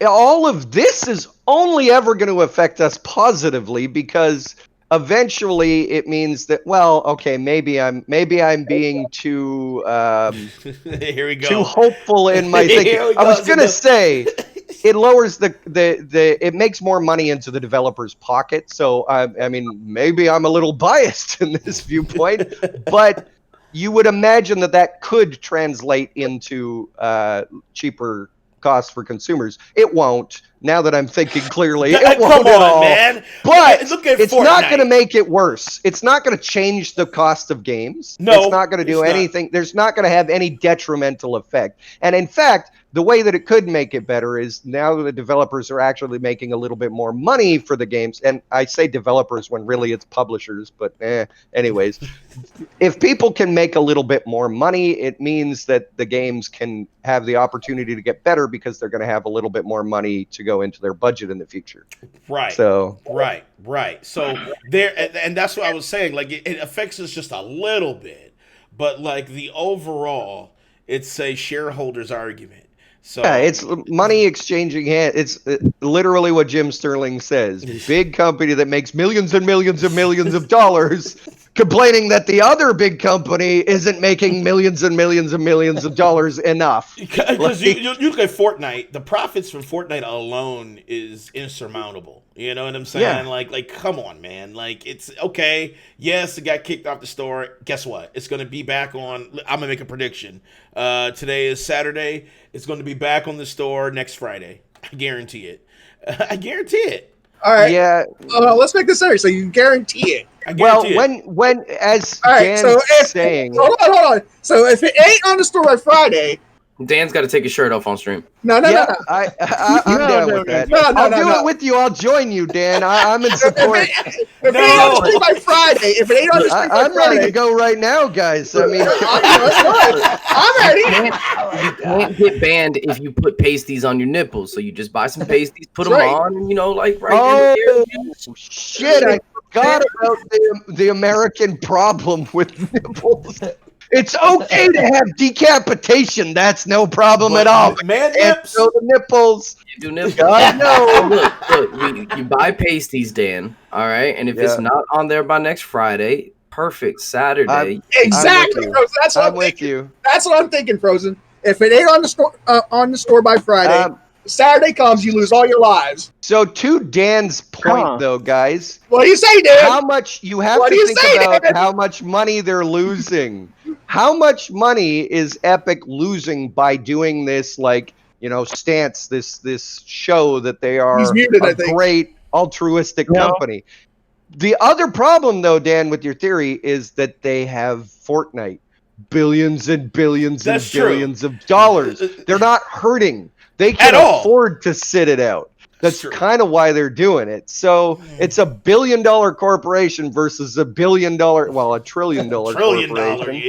all of this is only ever going to affect us positively, because eventually it means that, well, okay, maybe I'm being too here we go. too hopeful in my thinking. I was going to say it lowers it makes more money into the developer's pocket. So I mean, maybe I'm a little biased in this viewpoint, but you would imagine that could translate into cheaper costs for consumers. It won't. Now that I'm thinking clearly, it won't Come at on, all. man. But Look at it's Fortnite. not going to make it worse. It's not going to change the cost of games. No, it's not going to do anything. There's not going to have any detrimental effect. And in fact, the way that it could make it better is now the developers are actually making a little bit more money for the games. And I say developers when really it's publishers, but anyways. If people can make a little bit more money, it means that the games can have the opportunity to get better, because they're going to have a little bit more money to go into their budget in the future. Right. So Right. So there, and that's what I was saying. Like it affects us just a little bit, but like the overall, it's a shareholders argument. So yeah, it's money exchanging hands. It's literally what Jim Sterling says. Big company that makes millions and millions and millions of dollars complaining that the other big company isn't making millions and millions and millions of dollars enough. Because you look at Fortnite, the profits from Fortnite alone is insurmountable. You know what I'm saying? Yeah. Like, come on, man. Like, it's okay. Yes, it got kicked off the store. Guess what? It's going to be back on. I'm going to make a prediction. Today is Saturday. It's going to be back on the store next Friday. I guarantee it. I guarantee it. All right. Yeah. Let's make this serious. So you guarantee it. I guarantee Well, it. when as All right. Dan's So saying, hold on. So if it ain't on the store by Friday, Dan's got to take his shirt off on stream. no. I'm down with that. I'll do it with you. I'll join you, Dan. I'm in support. If it ain't on the street by Friday, I'm ready to go right now, guys. I mean, I'm ready. You can't get banned if you put pasties on your nipples. So you just buy some pasties, put them Right. on, and right oh in the shit! I forgot about the American problem with nipples. It's okay to have decapitation. That's no problem at all. Man And nips. so the nipples. You do nipples. God no. Look, you buy pasties, Dan. All right, and if it's not on there by next Friday, perfect. Saturday. Exactly, I'm with you. Frozen. That's what I'm I'm with thinking. you. That's what I'm thinking, Frozen. If it ain't on the store by Friday, Saturday comes, you lose all your lives. So to Dan's point, Huh. though, guys, What do you say, Dan? how much you have What do to you think say, about Dan? how much money they're losing. How much money is Epic losing by doing this, stance, this show that they are He's muted, I a think. great altruistic No. company? The other problem, though, Dan, with your theory, is that they have Fortnite. Billions and billions That's and true. billions of dollars. They're not hurting. They At can all. afford to sit it out. That's True. kind of why they're doing it. So it's $1 billion corporation versus $1 billion, $1 trillion $1 trillion, corporation.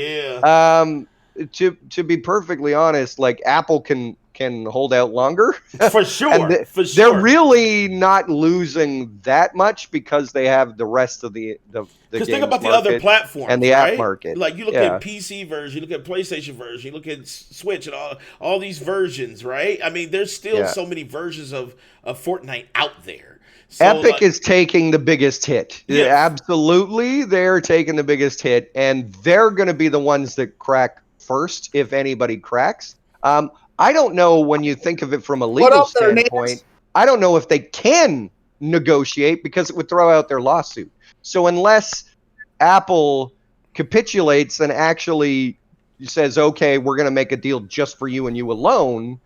yeah. To be perfectly honest, like Apple can can hold out longer. For sure. And For they're sure. really not losing that much because they have the rest of the Because games think about the other market platforms and the right? app market. Like you look Yeah. at PC version, you look at PlayStation version, you look at Switch and all these versions, right? I mean, there's still Yeah. so many versions of Fortnite out there. So, Epic like, is taking the biggest hit. Yes. Absolutely, they're taking the biggest hit, and they're going to be the ones that crack first if anybody cracks. I don't know when you think of it from a legal up there, Nance? standpoint. I don't know if they can negotiate because it would throw out their lawsuit. So unless Apple capitulates and actually says, "Okay, we're going to make a deal just for you and you alone,"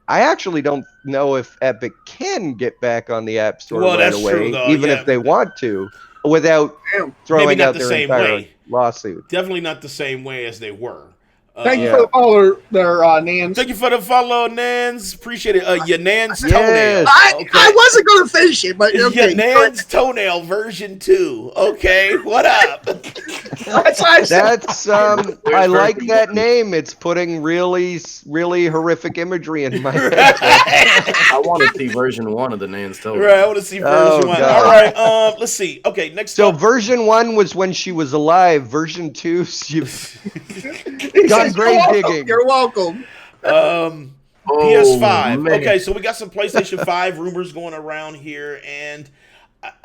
I actually don't know if Epic can get back on the App Store Well, right that's away, true, though, even yeah. if they want to, without Damn. throwing Maybe not out the their same entire way. lawsuit. definitely not the same way as they were. Thank you Yeah. for the follow there, Nans. Thank you for the follow, Nans. Appreciate it. Your Nans Yes. toenail. I wasn't going to finish it, but okay. Your Nans toenail version 2. Okay, what up? That's why I said That's I like that name. It's putting really, really horrific imagery in my head. I want to see version 1 of the Nans Total. Right, I want to see version 1. God. All right, let's see. Okay, next So up. version 1 was when she was alive. Version 2, she he done says, grave "You're welcome, digging. You're welcome. PS5. man. Okay, so we got some PlayStation 5 rumors going around here, and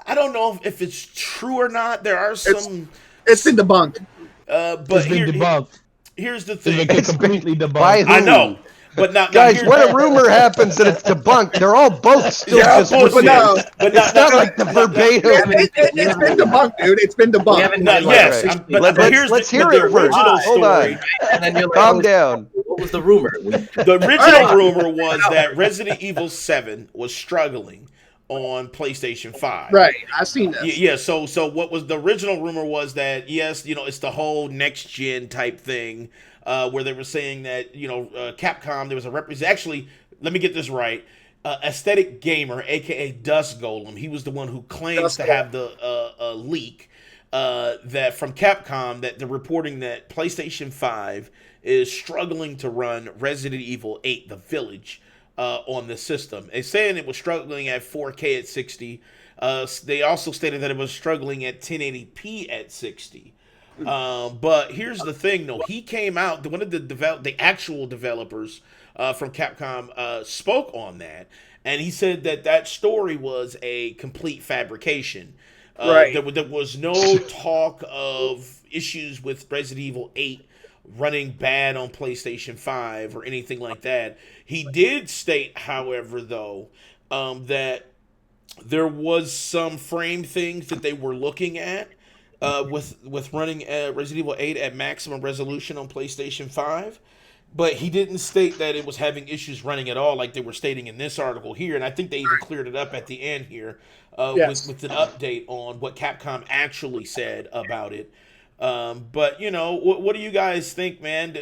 I don't know if it's true or not. There are some, It's been debunked. but It's been debunked. here's the It's thing. been completely By debunked. who? I know, but now Guys, here's, when a rumor happens and it's debunked, they're all both still Yeah, just bullshit. rumors. But It's not like the verbatim. It's been debunked, dude. It's been We debunked. haven't No, done yes, like, I'm- but Let's here's hear the it first. original Hold on. story. and then you're like, Calm oh, down. what was the rumor? The original rumor was that Resident Evil 7 was struggling on PlayStation 5. Right. I've seen this. Yeah, so what was the original rumor was that, yes, it's the whole next gen type thing, where they were saying that, Capcom, there was a actually, let me get this right, Aesthetic Gamer, aka Dust Golem, he was the one who claims Dust to have the leak that from Capcom, that they're reporting that PlayStation 5 is struggling to run Resident Evil 8, The Village, on the system. They're saying it was struggling at 4K at 60. They also stated that it was struggling at 1080p at 60. But here's the thing, though. He came out, one of the actual developers from Capcom spoke on that, and he said that story was a complete fabrication. Right. There was no talk of issues with Resident Evil 8 running bad on PlayStation 5 or anything like that. He did state, however, though, that there was some frame things that they were looking at with running Resident Evil 8 at maximum resolution on PlayStation 5. But he didn't state that it was having issues running at all, like they were stating in this article here. And I think they even cleared it up at the end here Yes. with an update on what Capcom actually said about it. But what do you guys think, man?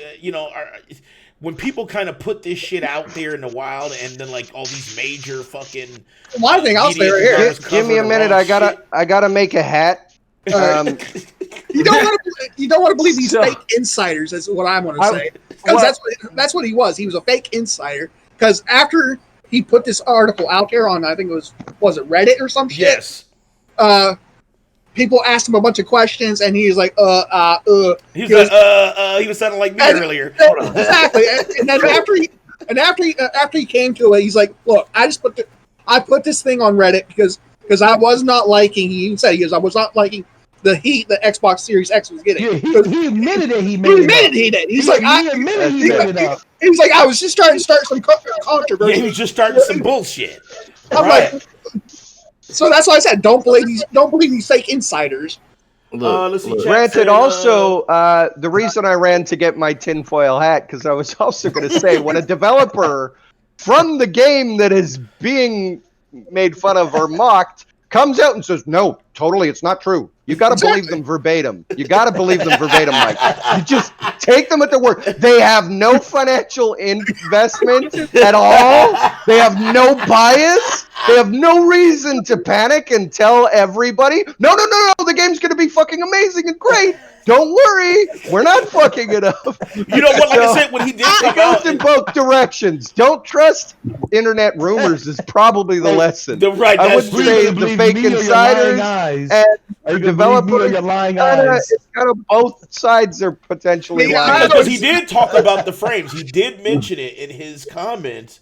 When people kind of put this shit out there in the wild, and then like all these major fucking One thing I'll say right here. media Give me a cover the minute. wrong I gotta make a hat. You don't want to believe these fake insiders. Is what I want to say. Because that's what he was. He was a fake insider. Because after he put this article out there on, I think it was it Reddit or some shit. Yes. People asked him a bunch of questions, and he was like, He was sounding like me earlier. Exactly. And then after he came to it, he's like, "Look, I put this thing on Reddit because I was not liking." He even said I was not liking the heat that Xbox Series X was getting. Yeah, he admitted that he made He it admitted up. he did. He's He like, admitted he made it up. He was like, I was just trying to start some Yeah, controversy. he was just starting some bullshit. I'm Right. like, so that's why I said, don't believe these fake insiders. Let's see. Chat Granted, said, also, the reason I ran to get my tinfoil hat, because I was also going to say, when a developer from the game that is being made fun of or mocked comes out and says, no, totally, it's not true. You got to believe them verbatim. You got to believe them verbatim, Mike. You just take them at their word. They have no financial investment at all. They have no bias. They have no reason to panic and tell everybody, no, the game's going to be fucking amazing and great. don't worry, we're not fucking it up. You know what? Like I said, when he did It come goes out, in both directions. Don't trust internet rumors is probably the lesson. right? I That's would true. say the fake insiders and developers. It's kind of both sides are potentially lying. Because he did talk about the frames. He did mention it in his comments.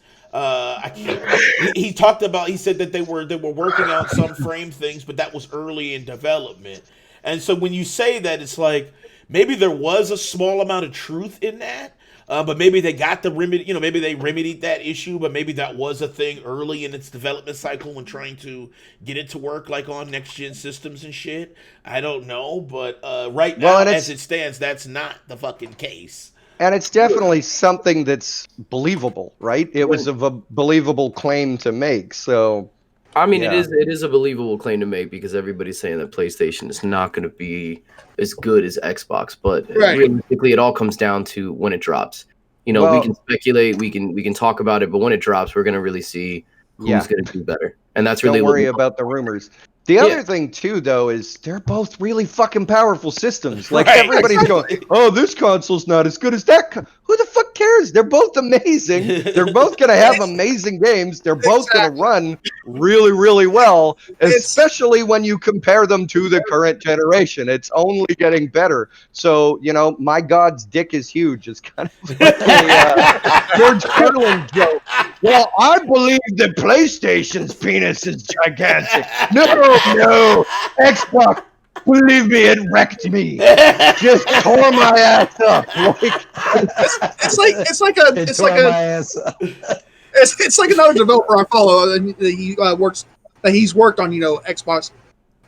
He talked about. He said that they were working out some frame things, but that was early in development. And so when you say that, it's like maybe there was a small amount of truth in that, but maybe they got the remedy. You know, maybe they remedied that issue, but maybe that was a thing early in its development cycle when trying to get it to work like on next gen systems and shit. I don't know, but right now, as it stands, that's not the fucking case. And it's definitely something that's believable, right? It was a believable claim to make. So, I mean, it is a believable claim to make because everybody's saying that PlayStation is not going to be as good as Xbox, but realistically, it all comes down to when it drops. You know, we can speculate, we can talk about it, but when it drops, we're going to really see who's going to do better, and that's really don't worry about the rumors. The other thing, too, though, is they're both really fucking powerful systems. Like, everybody's going, oh, this console's not as good as that. Who the fuck cares? They're both amazing. They're both going to have amazing games. They're both going to run really, really well, especially when you compare them to the current generation. It's only getting better. So, you know, my God's dick is huge. It's kind of like a George Carlin joke. Well, I believe that PlayStation's penis is gigantic. No, Xbox. Believe me, it wrecked me. Just tore my ass up. It's like another developer I follow. And he's worked on Xbox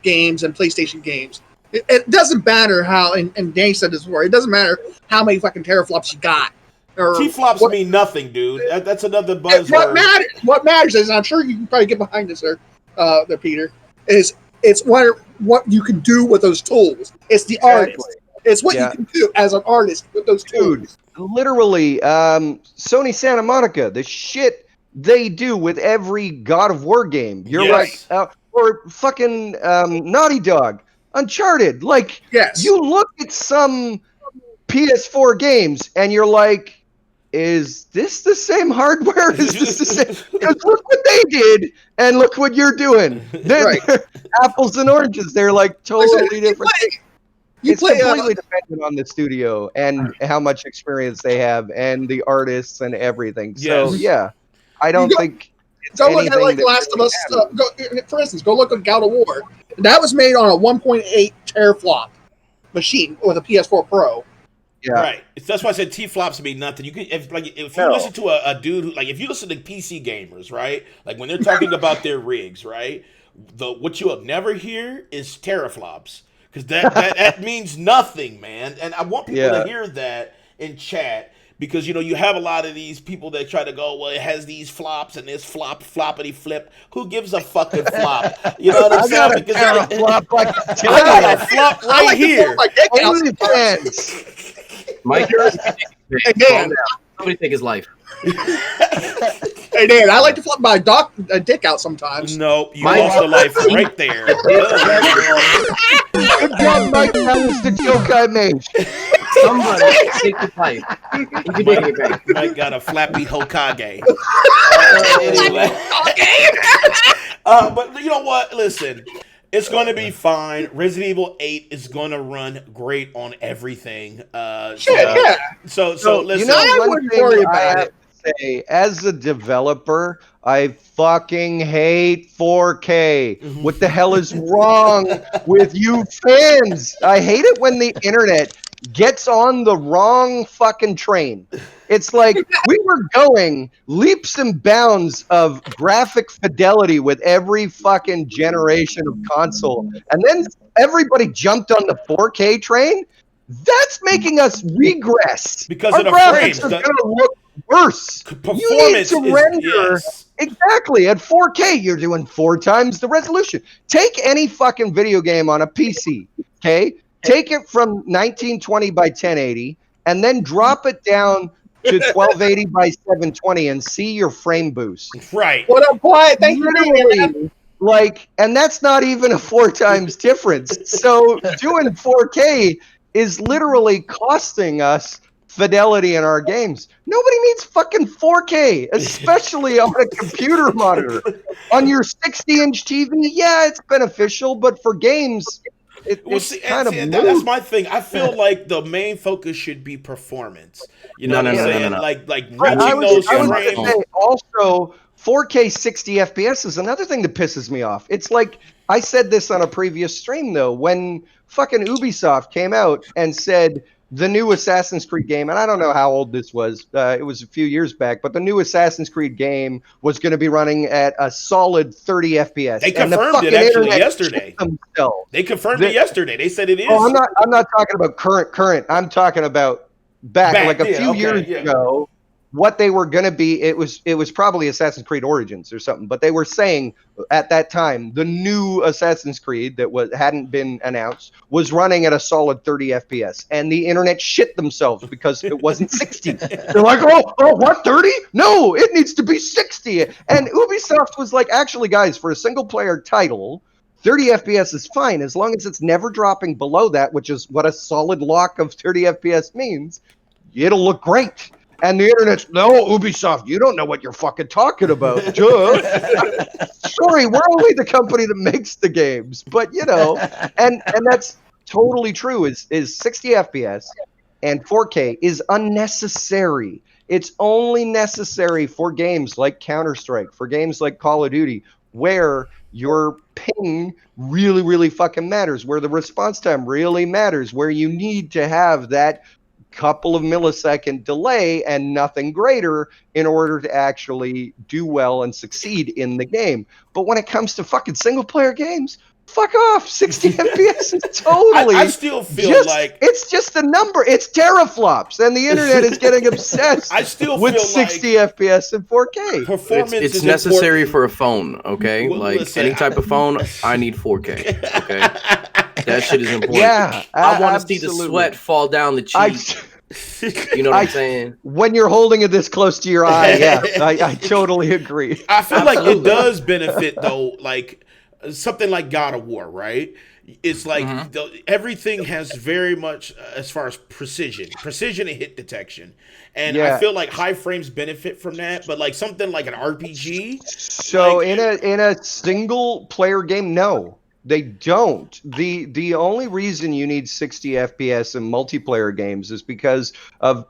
games and PlayStation games. It doesn't matter how, and Danny said this before. It doesn't matter how many fucking teraflops you got. T-flops mean nothing, dude. That's another buzzword. What matters is, and I'm sure you can probably get behind this, there, Peter, is it's what you can do with those tools. It's the artist. It's what you can do as an artist with those tools. Dude, literally, Sony Santa Monica, the shit they do with every God of War game. You're right. Or fucking Naughty Dog, Uncharted. Like, you look at some PS4 games and you're like, is this the same hardware? Is this the same? Because look what they did, and look what you're doing. They're apples and oranges. They're like totally different. It's completely dependent on the studio and how much experience they have, and the artists and everything. So I don't think. Go look at like Last of Us. For instance, go look at God of War. That was made on a 1.8 teraflop machine with a PS4 Pro. Yeah. Right. That's why I said T-flops mean nothing. You can if you listen to a dude who, like, if you listen to PC gamers, right? Like when they're talking about their rigs, right? What you'll never hear is teraflops, because that means nothing, man. And I want people to hear that in chat, because you have a lot of these people that try to go, well, it has these flops and this floppity flip. Who gives a fucking flop? You know what I'm saying? I got a flop like I got a flop right here. Mike, hey, Dan, somebody take his life. Hey, Dan, I like to flip my dick out sometimes. No, you lost a life right there. Good job, Mike. That was the joke I made. Somebody take his life. You can take it back. Mike got a flappy Hokage. Anyway. But you know what? Listen. It's going to be fine. Resident Evil 8 is going to run great on everything. So listen. I wouldn't worry about it. Say, as a developer, I fucking hate 4K. What the hell is wrong with you fans? I hate it when the internet gets on the wrong fucking train. It's like we were going leaps and bounds of graphic fidelity with every fucking generation of console. And then everybody jumped on the 4K train. That's making us regress. Because our of the graphics frames. are going to look worse. You need to render. Exactly. At 4K, you're doing 4 times the resolution. Take any fucking video game on a PC, okay? Take it from 1920 by 1080 and then drop it down to 1280 by 720 and see your frame boost. Right. What up, quiet? Thank you. Like, and that's not even a 4 times difference. So doing 4K is literally costing us fidelity in our games. Nobody needs fucking 4K, especially on a computer monitor. On your 60-inch TV, yeah, it's beneficial, but for games, it's kind of that's my thing. I feel like the main focus should be performance. You know what I'm saying? Like reaching those frames. Gonna say also, 4K 60 FPS is another thing that pisses me off. It's like I said this on a previous stream though, when fucking Ubisoft came out and said the new Assassin's Creed game, and I don't know how old this was. It was a few years back, but the new Assassin's Creed game was going to be running at a solid 30 FPS. They confirmed it actually yesterday. They confirmed it yesterday. They said it is. Oh, I'm not talking about current. I'm talking about back like a few years ago. What they were going to be, it was probably Assassin's Creed Origins or something, but they were saying at that time the new Assassin's Creed that hadn't been announced was running at a solid 30 FPS, and the internet shit themselves because it wasn't 60. They're like, oh, what, 30? No, it needs to be 60. And Ubisoft was like, actually, guys, for a single player title, 30 FPS is fine as long as it's never dropping below that, which is what a solid lock of 30 FPS means. It'll look great. And the internet's, no, Ubisoft, you don't know what you're fucking talking about. Sorry, we're only the company that makes the games. But, and that's totally true, is 60 FPS and 4K is unnecessary. It's only necessary for games like Counter-Strike, for games like Call of Duty, where your ping really, really fucking matters, where the response time really matters, where you need to have that couple of millisecond delay and nothing greater in order to actually do well and succeed in the game. But when it comes to fucking single player games, fuck off. 60 FPS is totally. I still feel like it's just a number. It's teraflops, and the internet is getting obsessed. I still with feel 60 FPS and 4K. Performance it's is necessary important. for a phone. Okay, Listen, any type of phone, I need 4K. Okay. That shit is important. Yeah, I want to see the sweat fall down the cheek. You know what I'm saying? When you're holding it this close to your eye, yeah, I totally agree. I feel like it does benefit though, like something like God of War, right? It's like everything has very much as far as precision and hit detection, and I feel like high frames benefit from that. But like something like an RPG, so like, in a single player game, no. They don't. The only reason you need 60 FPS in multiplayer games is because of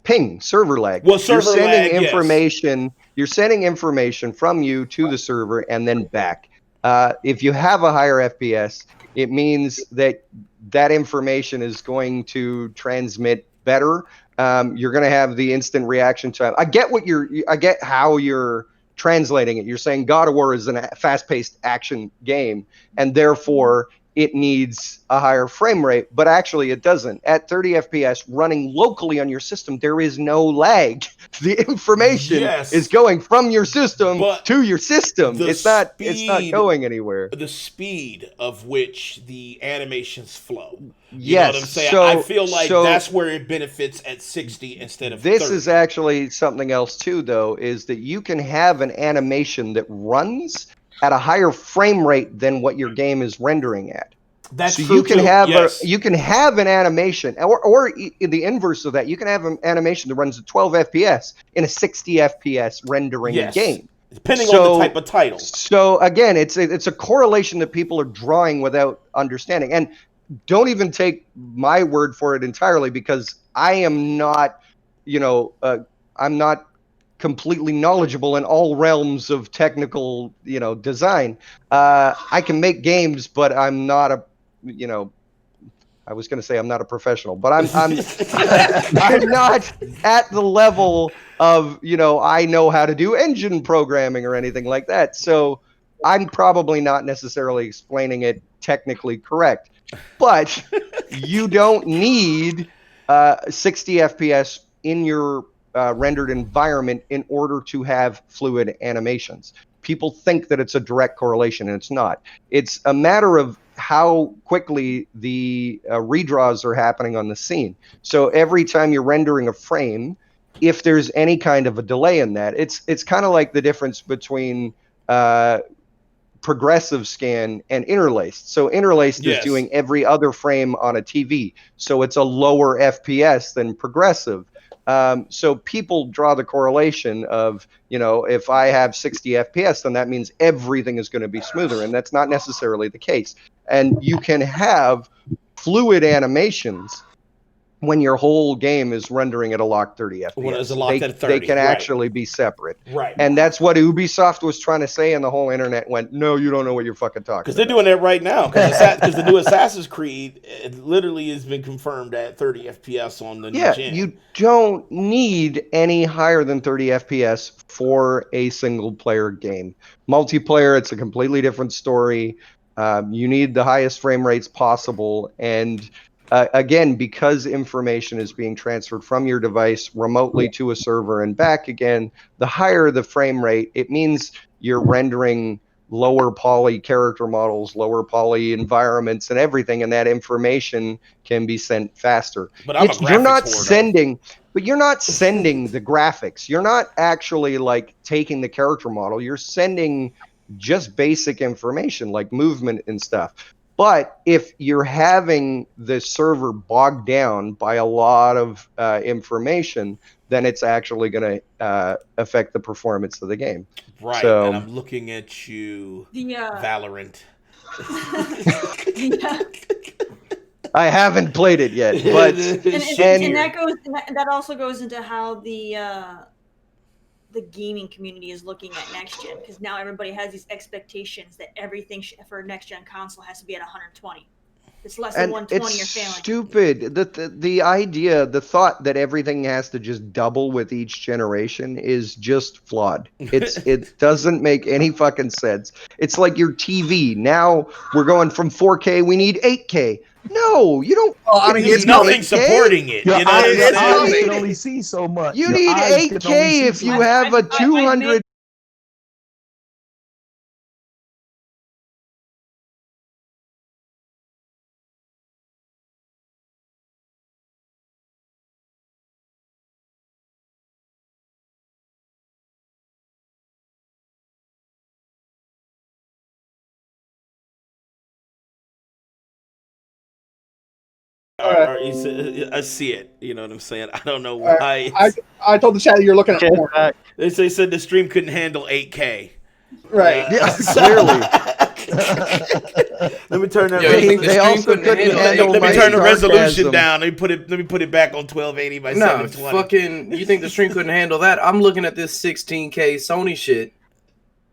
ping, server lag. Well, server lag, information. You're sending information from you to the server and then back. If you have a higher FPS, it means that information is going to transmit better. You're going to have the instant reaction time. I get how you're translating it. You're saying God of War is a fast-paced action game, and therefore it needs a higher frame rate, but actually it doesn't. At 30 FPS running locally on your system, there is no lag. The information is going from your system to your system. It's not going anywhere. The speed of which the animations flow. You know what I'm saying? I feel like that's where it benefits at 60 instead of 30. This is actually something else too, though, is that you can have an animation that runs at a higher frame rate than what your game is rendering at. That's so true. You can have you can have an animation, or the inverse of that. You can have an animation that runs at 12 FPS in a 60 FPS rendering game, depending on the type of title. So again, it's a correlation that people are drawing without understanding. And don't even take my word for it entirely, because I am not, I'm not completely knowledgeable in all realms of technical, design. I can make games, but I'm not a, I was going to say I'm not a professional, but I'm I'm not at the level of, I know how to do engine programming or anything like that. So I'm probably not necessarily explaining it technically correct, but you don't need 60 FPS in your rendered environment in order to have fluid animations. People think that it's a direct correlation, and it's not. It's a matter of how quickly the redraws are happening on the scene. So every time you're rendering a frame, if there's any kind of a delay in that, it's kind of like the difference between progressive scan and interlaced. So interlaced Yes. is doing every other frame on a TV. So it's a lower FPS than progressive. So people draw the correlation of, if I have 60 FPS, then that means everything is going to be smoother. And that's not necessarily the case. And you can have fluid animations when your whole game is rendering at a locked 30 FPS. When it's locked at 30, they can right. actually be separate. Right. And that's what Ubisoft was trying to say, and the whole internet went, no, you don't know what you're fucking talking about. Because they're doing that right now. Because the new Assassin's Creed literally has been confirmed at 30 FPS on the new gen. You don't need any higher than 30 FPS for a single-player game. Multiplayer, it's a completely different story. You need the highest frame rates possible, and again, because information is being transferred from your device remotely to a server and back again, the higher the frame rate, it means you're rendering lower poly character models, lower poly environments, and everything, and that information can be sent faster. But you're not sending the graphics. You're not actually like taking the character model. You're sending just basic information like movement and stuff. But if you're having the server bogged down by a lot of information, then it's actually going to affect the performance of the game. Right, so, and I'm looking at you, Valorant. I haven't played it yet, but and that also goes into how the gaming community is looking at next gen, because now everybody has these expectations that everything for a next gen console has to be at 120. If it's less than 120, you're failing. Stupid. The idea, the thought that everything has to just double with each generation is just flawed. It doesn't make any fucking sense. It's like your TV. Now we're going from 4K, we need 8K. No, you don't. There's nothing supporting it. Your You know eyes can only see so much. You need 8K if you have a 200. I see it. You know what I'm saying? I don't know why. I told the chat that you're looking at porn. They said the stream couldn't handle 8K. Right. Yeah, clearly. Let me turn that. They also couldn't handle. Let me turn the resolution down. Let me put it back on 1280 by 720. Fucking. You think the stream couldn't handle that? I'm looking at this 16K Sony shit.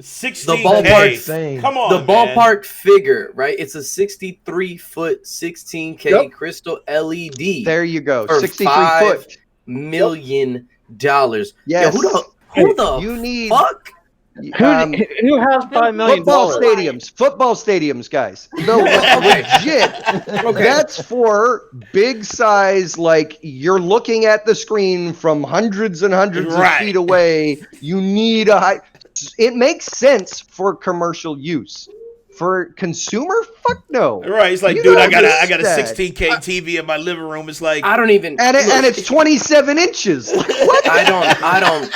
16K. The ballpark. Come on, the ballpark figure, right? It's a 63-foot 16K crystal LED. There you go. For 63 $5 foot. million. Yes. Yeah, who the fuck? Who has $5 million? Football stadiums, guys. No, legit. That's for big size. Like you're looking at the screen from hundreds and hundreds of feet away. You need a high. It makes sense for commercial use. For consumer, fuck no. Right, it's like, dude, I got a 16K TV in my living room. It's like I don't even, and it's 27 inches. Like, what? I don't.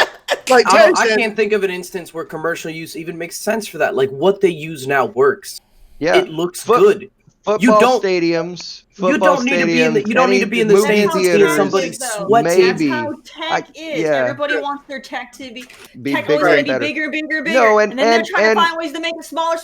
Like I can't think of an instance where commercial use even makes sense for that. Like what they use now works. Yeah, it looks good. Football stadiums. You don't need to be in the stands and see somebody sweat. Maybe. That's how tech is. Yeah. Everybody wants their tech to be bigger and better. bigger. No, and then they're trying to find ways to make it smaller.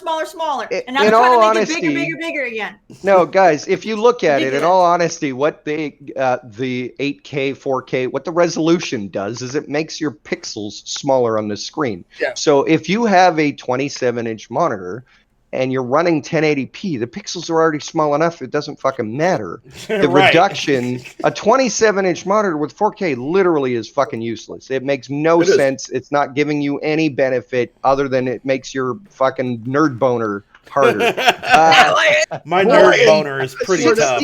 And now they're trying to make it bigger again. No, guys, if you look at it, in all honesty, what the 8K, 4K, what the resolution does is it makes your pixels smaller on the screen. Yeah. So if you have a 27-inch monitor and you're running 1080p, the pixels are already small enough, it doesn't fucking matter. The reduction, a 27-inch monitor with 4K literally is fucking useless. It makes no sense. It's not giving you any benefit other than it makes your fucking nerd boner harder. My nerd boner is pretty tough.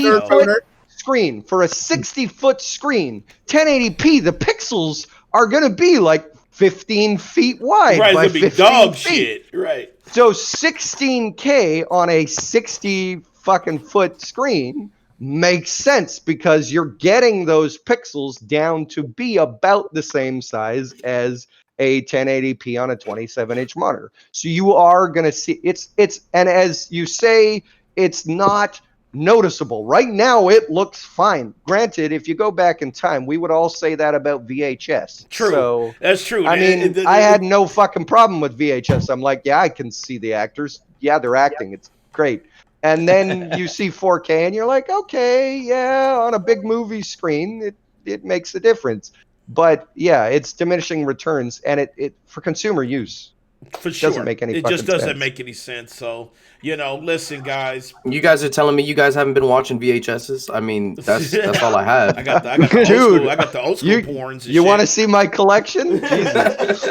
Screen for a 60-foot screen, 1080p, the pixels are going to be like 15 feet wide. Right, by it's going to be dog shit. Right. So 16K on a 60 fucking foot screen makes sense because you're getting those pixels down to be about the same size as a 1080p on a 27-inch monitor. So you are going to see it's and as you say, it's not noticeable. Right now it looks fine. Granted, if you go back in time, we would all say that about VHS. True. So That's true. I mean, I had no fucking problem with VHS. I'm like, yeah, I can see the actors. Yeah, they're acting. It's great. And then you see 4K and you're like, okay, yeah, on a big movie screen, it makes a difference. But yeah, it's diminishing returns, and it for consumer use. For sure. Doesn't make any it just fucking doesn't sense. make any sense. So, listen, guys. You guys are telling me you guys haven't been watching VHSs? I mean, that's all I have. I got the old Dude, school. I got the old school porns. And You want to shit. see my collection? Jesus.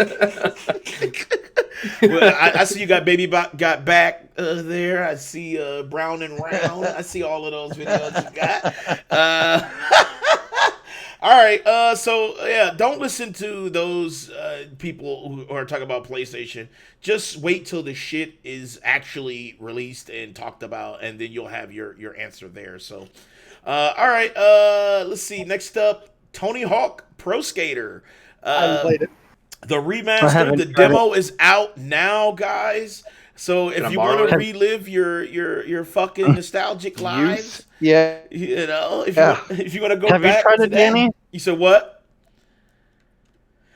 Well, I see you got got back there. I see Brown and Round. I see all of those videos you got. All right. So yeah, don't listen to those people who are talking about PlayStation. Just wait till the shit is actually released and talked about, and then you'll have your answer there. So, all right. Let's see. Next up, Tony Hawk Pro Skater. I haven't played it. The remaster, the demo is out now, guys. So if you want to relive your fucking nostalgic lives, Yeah. if you want to go Have back you tried to it, that, Danny? you said what?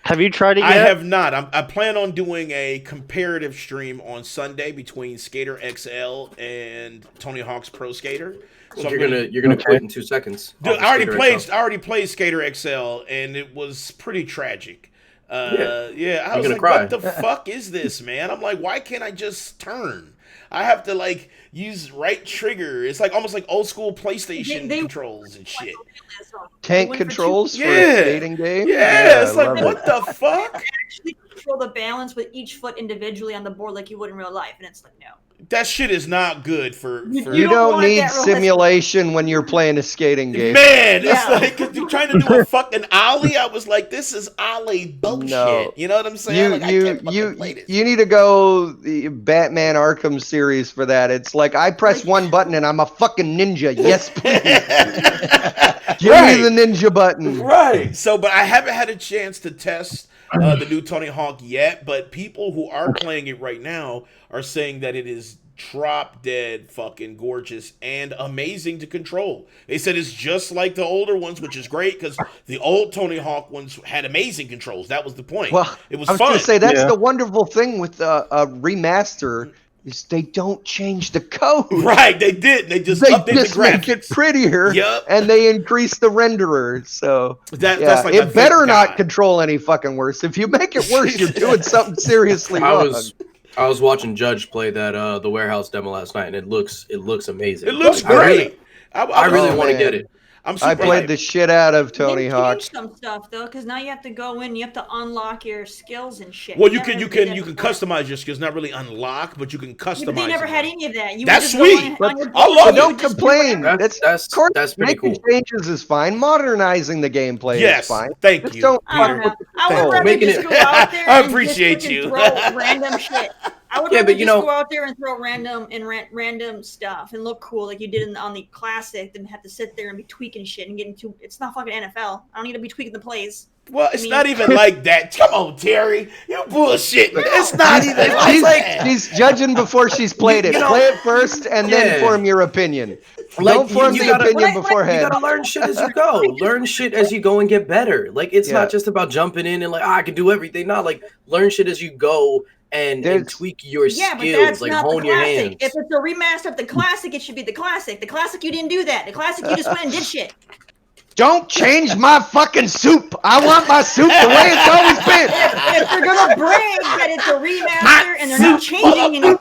Have you tried it yet? I have not. I plan on doing a comparative stream on Sunday between Skater XL and Tony Hawk's Pro Skater. So you're gonna quit in 2 seconds. Dude, I already played Skater XL, and it was pretty tragic. I was like, cry. what the fuck is this, man? I'm like, why can't I just turn? I have to like use right trigger. It's like almost like old school PlayStation controls and shit. Tank controls for Yeah. a skating game? Yeah, it's I like love what it. the fuck? Actually control the balance with each foot individually on the board like you would in real life, and it's like no. That shit is not good for You don't don't want need that realistic. simulation when you're playing a skating game. Man, Yeah. it's like 'cause you're trying to do a fucking ollie. I was like, this is ollie bullshit. No. You know what I'm saying? I can't fucking play this. You need to go the Batman Arkham series for that. It's like I press one button and I'm a fucking ninja. Yes, please. Give Right. me the ninja button. Right. So, but I haven't had a chance to test the new Tony Hawk yet. But people who are playing it right now are saying that it is drop dead fucking gorgeous and amazing to control. They said it's just like the older ones, which is great because the old Tony Hawk ones had amazing controls. That was the point. Well, it was I was fun. going to say that's Yeah. the wonderful thing with a remaster is they don't change the code. Right, they did. They just They updated just the make graphics. it prettier, Yep. and they increase the renderer. So That's like a it better thank not God. control any fucking worse. If you make it worse, you're doing something seriously wrong. I was watching Judge play that the warehouse demo last night, and it looks amazing. It looks Like, great. I really Oh, want to man. get it. I'm super I played hyped. the shit out of Tony They Hawk. changed some stuff though, because now you have to go in, you have to unlock your skills and shit. Well, you Never can did that before. customize your skills. Not really unlock, but you can customize. Yeah, but they never them. had any of that. You That's would just go sweet. on your I board, love you it. Don't would just do complain. whatever. That's of course, That's pretty making cool. changes is fine. Modernizing the gameplay Yes, is fine. thank Just you. don't I don't fuck know. with the I would control. rather Making just it- go out there I and appreciate just you. fucking throw random shit. I would Yeah, rather but you just know- go out there and throw random stuff and look cool like you did on the classic than have to sit there and be tweaking shit and getting too. It's not fucking NFL. I don't need to be tweaking the plays. Well, it's I mean- not even like that. Come on, Terry. You bullshit. It's not even like She's, that. she's judging before she's played it. You know- Play it first and then Yeah. form your opinion. Like, Don't form you the gotta- opinion You beforehand. gotta learn shit as you go. Learn shit as you go and get better. Like it's Yeah. not just about jumping in and like I can do everything. Not like learn shit as you go and There's- tweak your Yeah, but skills. that's Like not hone the your classic. hands. If it's a remaster of the classic, it should be the classic. The classic, you didn't do that. The classic, you just went and did shit. Don't change my fucking soup. I want my soup the way it's always been. If they're gonna brag that it's a remaster and they're not changing anything,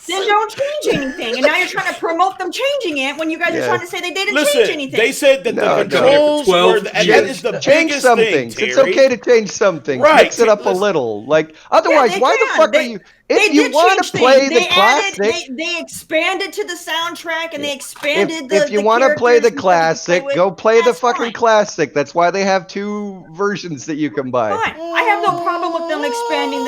then don't change anything. And now you're trying to promote them changing it when you guys Yeah. are trying to say they didn't Listen, change anything. they said that No, the no. controls 12 were, and that years. is the Change biggest some thing, things. Terry. It's okay to change some things. Right. Mix it up a Listen. little. Like otherwise, they why the can. fuck They- are you? They If you did want change to play things. the They classic, added, they expanded to the soundtrack and they expanded if you want to play the characters and stuff you can classic, with. go play the That's fucking fine. classic. That's why they have two versions that you can buy. Fine. I have no problem with them expanding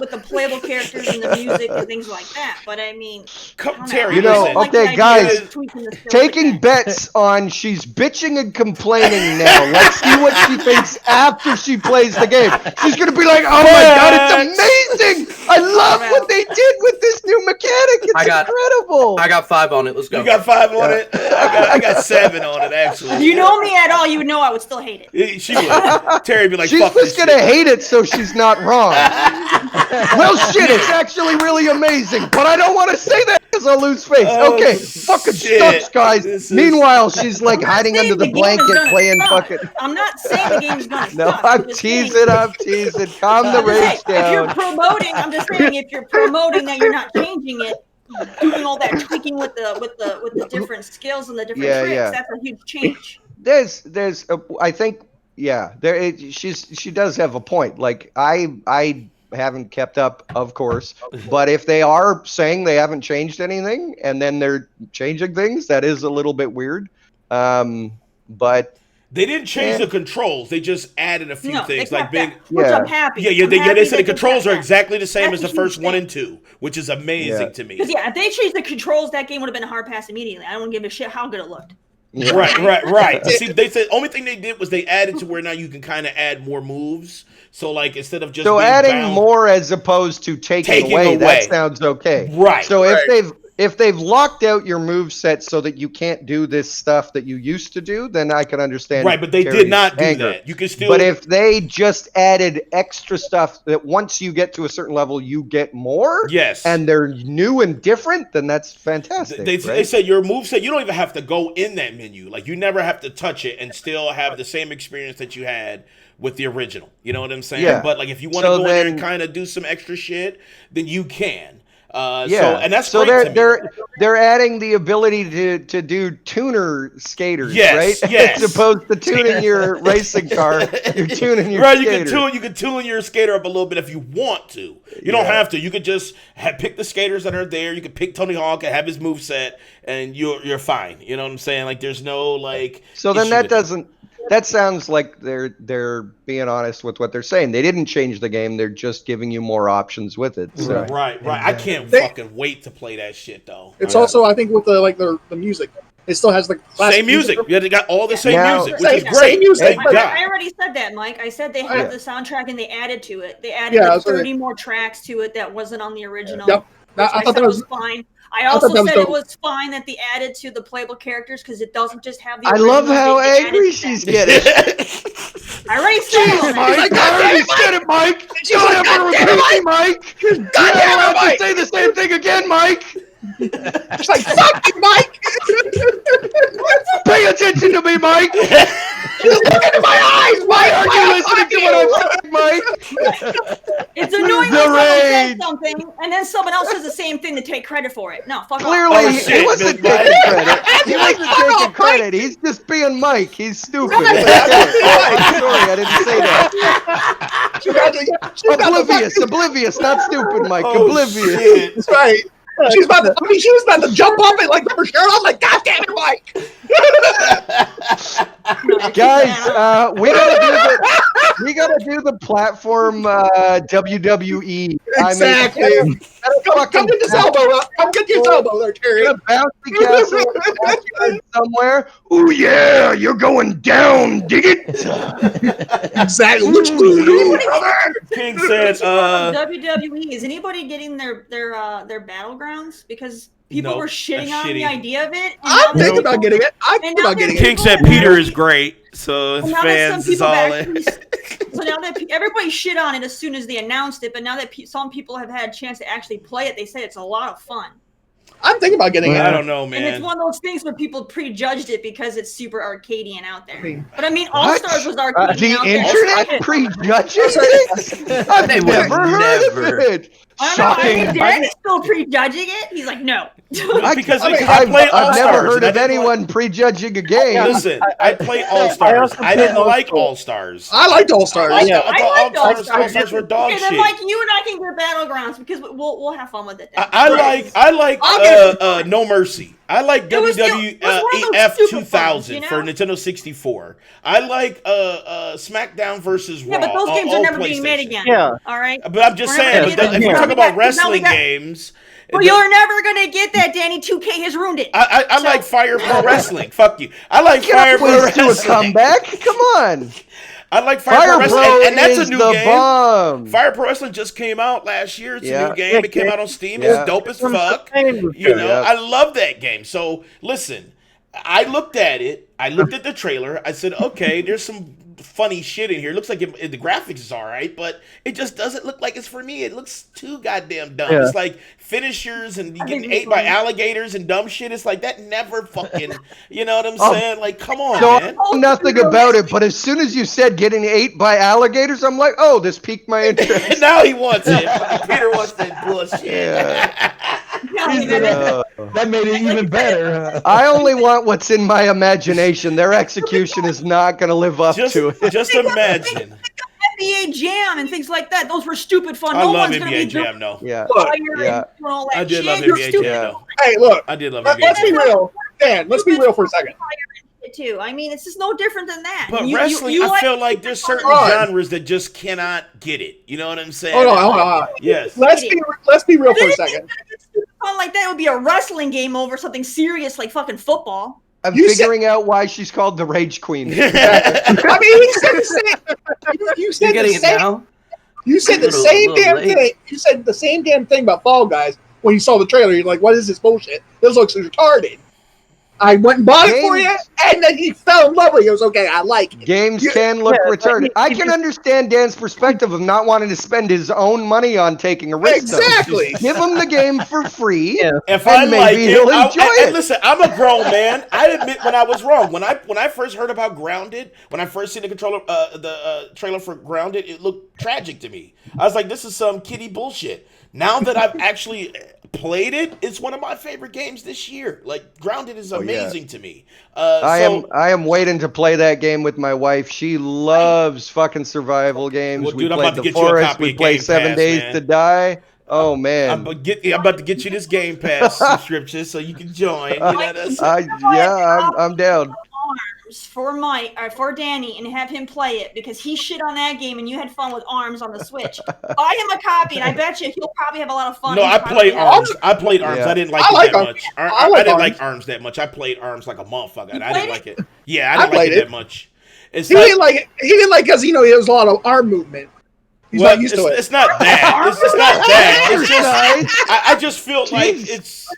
with the playable characters and the music and things like that. But I mean, Come, I don't Terry, You know, I don't like the okay, idea guys, of tweaking the skills Taking like that. bets on she's bitching and complaining now. Let's see what she thinks after she plays the game. She's gonna be like, "Oh my god, it's amazing! I love what they did with this new mechanic. It's incredible." I got 5 on it. Let's go. You got 5 on it? I got 7 on it, actually. If you know me at all, you would know I would still hate it. She would. Terry would be like, she's fuck just this gonna shit. hate it so she's not wrong. Well, shit, it's actually really amazing, but I don't want to say that because I'll lose face. Oh, Okay, fucking shit. sucks, guys. This is- Meanwhile, she's like hiding under the blanket playing fucking. I'm not saying the game's gonna No, suck. I'm teasing. Calm the I'm just saying, rage if you're down. promoting, I'm just saying if you're promoting that you're not changing it, doing all that tweaking with the different skills and the different tricks, that's a huge change. I think, she does have a point. Like I haven't kept up, of course, but if they are saying they haven't changed anything and then they're changing things, that is a little bit weird. But they didn't change the controls. They just added a few things, like big. Which I'm happy. They said the controls are exactly the same as the first 1 and 2, which is amazing to me. Because if they changed the controls, that game would have been a hard pass immediately. I don't give a shit how good it looked. Yeah. Right. See, they said only thing they did was they added to where now you can kind of add more moves. So like instead of just being adding bound, more as opposed to taking away, that sounds okay. Right. So if they've locked out your move set so that you can't do this stuff that you used to do, then I can understand. Right, but they did not do that. You can still. But if they just added extra stuff that once you get to a certain level, you get more. Yes. And they're new and different, then that's fantastic. They said your move set, you don't even have to go in that menu. Like you never have to touch it and still have the same experience that you had with the original. You know what I'm saying? Yeah. But like if you want to go in there and kind of do some extra shit, then you can. And that's great to me. They're adding the ability to do tuner skaters, yes, right? Yes. As opposed to tuning your racing car, you're tuning your skater. You can tune your skater up a little bit if you want to. You don't have to. You could just pick the skaters that are there. You could pick Tony Hawk and have his move set, and you're fine. You know what I'm saying? Like there's no like. So then that doesn't. That sounds like they're being honest with what they're saying. They didn't change the game; they're just giving you more options with it. So. Right. I can't fucking wait to play that shit though. It's also, I think, with the music, it still has the same music. Yeah, they got all the same music, which is great. Same music. I already said that, Mike. I said they have the soundtrack and they added to it. They added 30 more tracks to it that wasn't on the original. Yep. I thought that was fine. I also said it was fine that they added to the playable characters because it doesn't just have the. I love how angry she's getting. I already said it. Mike, I already said it, Mike. Don't ever repeat me, Mike. You're not allowed to say the same thing again, Mike. She's like, fuck you, Mike. Pay attention to me, Mike. Just look into my eyes, Mike. Are you listening to what I'm saying, Mike? It's annoying when someone says something and then someone else says the same thing to take credit for it. No, fuck Clearly, off. he wasn't taking credit. He wasn't taking credit. He's just being Mike. He's stupid. I'm sorry, I didn't say that. Oblivious, not stupid, Mike. Oblivious. That's right. She was about to jump off it like her shirt. I was like, God damn it, Mike. Guys, we gotta do the platform WWE. Exactly. I mean, come get this elbow up. Come get this elbow there, Terry. Bouncy castle somewhere. Oh yeah, you're going down. Dig it. Exactly. King said, WWE. Is anybody getting their battlegrounds? Because people were shitting on the idea of it. I'm thinking about getting it. King said Peter is great, so his fans is all in. So now that everybody shit on it as soon as they announced it, but now that some people have had a chance to actually play it, they say it's a lot of fun. I'm thinking about getting it. I don't know, man. And it's one of those things where people prejudged it because it's super Arcadian out there. But I mean, All Stars was Arcadian out there. The internet prejudges it? I've never heard of it. Shocking. Danny's still prejudging it. He's like, no. because I play All I've Stars. never heard of anyone prejudging a game. Listen, I play All Stars. I didn't like All Stars. I liked All Stars. I liked All Stars were dog shit. Then, Mike, you and I can get Battlegrounds because we'll have fun with it. I like No Mercy. I like WWF 2000 for Nintendo 64. I like SmackDown versus Raw. Yeah, but those games are never being made again. Yeah. All right. But I'm just saying, if you talk about wrestling games. Well, you're never gonna get that, Danny. 2K has ruined it. I like Fire Pro Wrestling. Fuck you. I like Fire Pro Wrestling. To a comeback. Come on. I like Fire Pro Fire Wrestling, Pro and that's is a new the game. bomb. Fire Pro Wrestling just came out last year. It's a new game. It came out on Steam. Yeah. It's dope as fuck. You know, Yep. I love that game. So listen, I looked at it. I looked at the trailer. I said, okay, there's some funny shit in here. It looks like the graphics is all right, but it just doesn't look like it's for me. It looks too goddamn dumb. Yeah. It's like finishers and you getting ate by alligators and dumb shit. It's like that never fucking, you know what I'm saying? Like, come on, So man. I know nothing about it, but as soon as you said getting ate by alligators, I'm like, oh, this piqued my interest. Now he wants it. Peter wants that bullshit. Yeah. That made it even better. I only want what's in my imagination. Their execution is not going to live up Just, to it. just imagine. NBA Jam and things like that. Those were stupid fun. I No love one's gonna NBA be Jam, though. Yeah. Look, Yeah. all that I did shit. love You're NBA stupid. Jam, Yeah. though. Hey, look. I did love NBA Let's be Jam. real, Dan. Let's be real for a second. Too. I mean, it's just no different than that. But You- wrestling, you I feel like there's certain Right. genres that just cannot get it. You know what I'm saying? Hold on. Yes. Let's be real for a second. Fun like that would be a wrestling game over something serious like fucking football. I'm You said- figuring out why she's called the Rage Queen. I mean, you said the same. You said You're getting the it same. now? You said the Little- same little damn late. thing. You said the same damn thing about Fall Guys when you saw the trailer. You're like, "What is this bullshit? This looks retarded." I went and bought it for you, and then he fell in love with it. He goes, "Okay, I like it." Games Yeah. can look Yeah, retarded. I can understand Dan's perspective of not wanting to spend his own money on taking a risk. though. Exactly. Give him the game for free. Yeah. If And I maybe like he'll it, enjoy and it. listen, I'm a grown man. I admit when I was wrong. When I first heard about Grounded, when I first seen the trailer for Grounded, it looked tragic to me. I was like, this is some kiddie bullshit. Now that I've actually played it, it's one of my favorite games this year. Like Grounded is yeah. amazing to me. I am waiting to play that game with my wife. She loves fucking survival games. Well, We dude, I'm played about to The get you a Forest. copy We of play Game 7 Pass, Days man. to Die. Oh man. I'm about to get you this Game Pass subscription so you can join. You know, that's, I'm down. Arms for Danny and have him play it because he shit on that game and you had fun with Arms on the Switch. Buy him a copy and I bet you he'll probably have a lot of fun. no, He's I probably played have- Arms. I played Arms. Yeah. I didn't like I it like that Arms. much. I I like didn't Arms. like Arms that much. I played Arms like a motherfucker. And I played didn't like it. Yeah, I I didn't like played it it. that much. It's He not, didn't like it. He didn't like because there was a lot of arm movement. He's well, not used to it. it's not that. It's not that. It's just Nice. I just feel like Jeez. it's.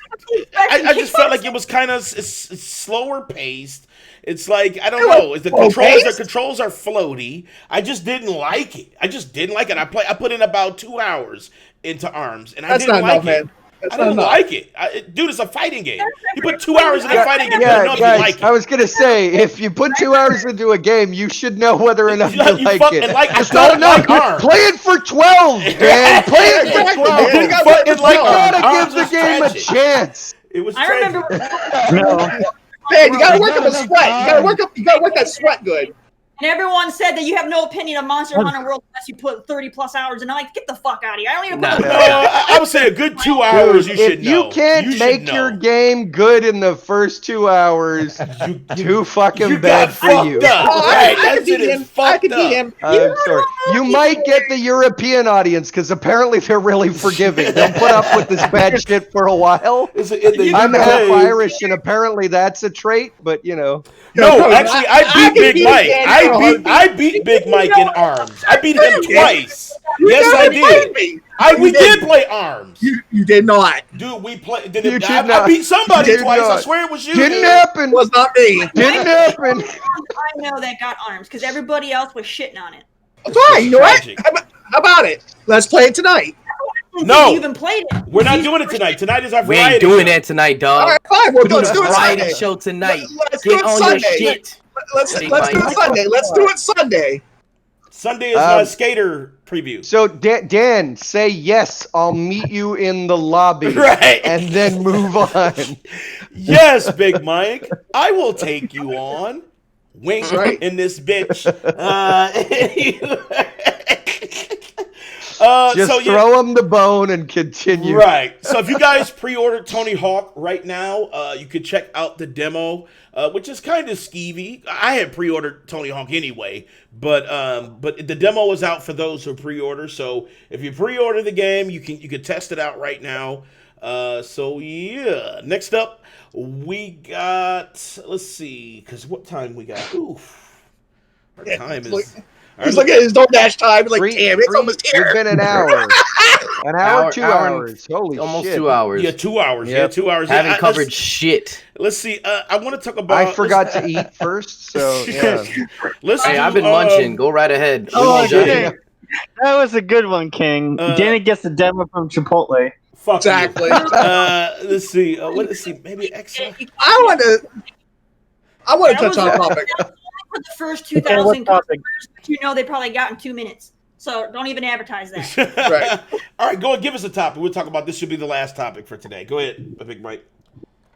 I just felt like it was kind of it's slower paced. It's like I don't know. The Slow-paced? controls are floaty. I just didn't like it. I put in about 2 hours into Arms, and I That's didn't not like enough, it. man. That's I not didn't enough. like it. Dude, it's a fighting game. You put 2 hours in a fighting game, you Yeah, know if you guys, like it. I was gonna say, if you put 2 hours into a game, you should know whether or not You you like fucking it. like- I Just don't fucking know. like Arms. Play it for 12, man. Play it for Exactly, 12. man. You gotta fucking play it for like 12. Arms. gotta Arms give the was game a tragic. chance. It was I tragic. remember No. Man, you gotta work up a Not sweat. enough You gotta work that sweat good. and everyone said that you have no opinion of Monster Hunter World unless you put 30 plus hours in. I'm like, get the fuck out of here. I don't even put No. I would say a good 2 hours. You should If know. you can't should make know. your game good in the first 2 hours, too fucking You bad got for fucked you. up. Oh, Right, I that could shit beat is him. I fucked could beat up. him. I'm sorry. You might get the European audience because apparently they're really forgiving. They'll put up with this bad shit for a while. In the I'm UK half Irish, and apparently that's a trait. But you know, No, actually, I can beat Big beat Mike. Dan I beat Big Mike in Arms. I beat him twice. You Yes, I never played did. me. We You did did. play Arms. You did not. Dude, we played. You did I not. beat somebody You did twice. I not. swear it was you. didn't dude. happen. It was not me. Didn't happen. I know that got Arms because everybody else was shitting on it. Fine. You know what? Tragic. How about it? Let's play it tonight. No. You even played it. We're not doing it tonight. Tonight is our We variety. ain't doing show. that tonight, All dog. right, fine. We'll We're doing let's a do it variety Sunday. show tonight. Let's do Get it on your Sunday. shit. Let's Big do it Mike. Sunday. Let's do it Sunday. Sunday is my Um, skater preview. So Dan, say yes. I'll meet you in the lobby, Right. and then move on. Yes, Big Mike. I will take you on. Wink Right. in this bitch. Just so, yeah. throw him the bone and continue. Right. So if you guys pre-ordered Tony Hawk right now, you could check out the demo, which is kind of skeevy. I had pre-ordered Tony Hawk anyway, but the demo is out for those who pre-order. So if you pre-order the game, you can test it out right now. So yeah. Next up, we got, let's see, because what time we got? Oof. Our Yeah, time look- is. He's looking at his DoorDash time. He's like, damn, it's almost We've here. been an hour. An hour, 2 Hour and hours. Holy almost shit. 2 hours. Yeah, 2 hours. Yep. Yeah, 2 hours. Haven't Yeah, covered shit. Let's see. I want to talk about. I forgot to eat first, so yeah. Let's Hey, do, I've been munching. Go right ahead. We Oh, won't judge shit. you. That was a good one, King. Danny gets the demo from Chipotle. Fuck Exactly. you. Let's see. Let's see. Maybe X. I want to touch on a topic. For the first Okay, 2,000 what topic? customers, but you know they probably got in 2 minutes. So don't even advertise that. Right. All right, go and give us a topic. We'll talk about this. Should be the last topic for today. Go ahead, Big Mike.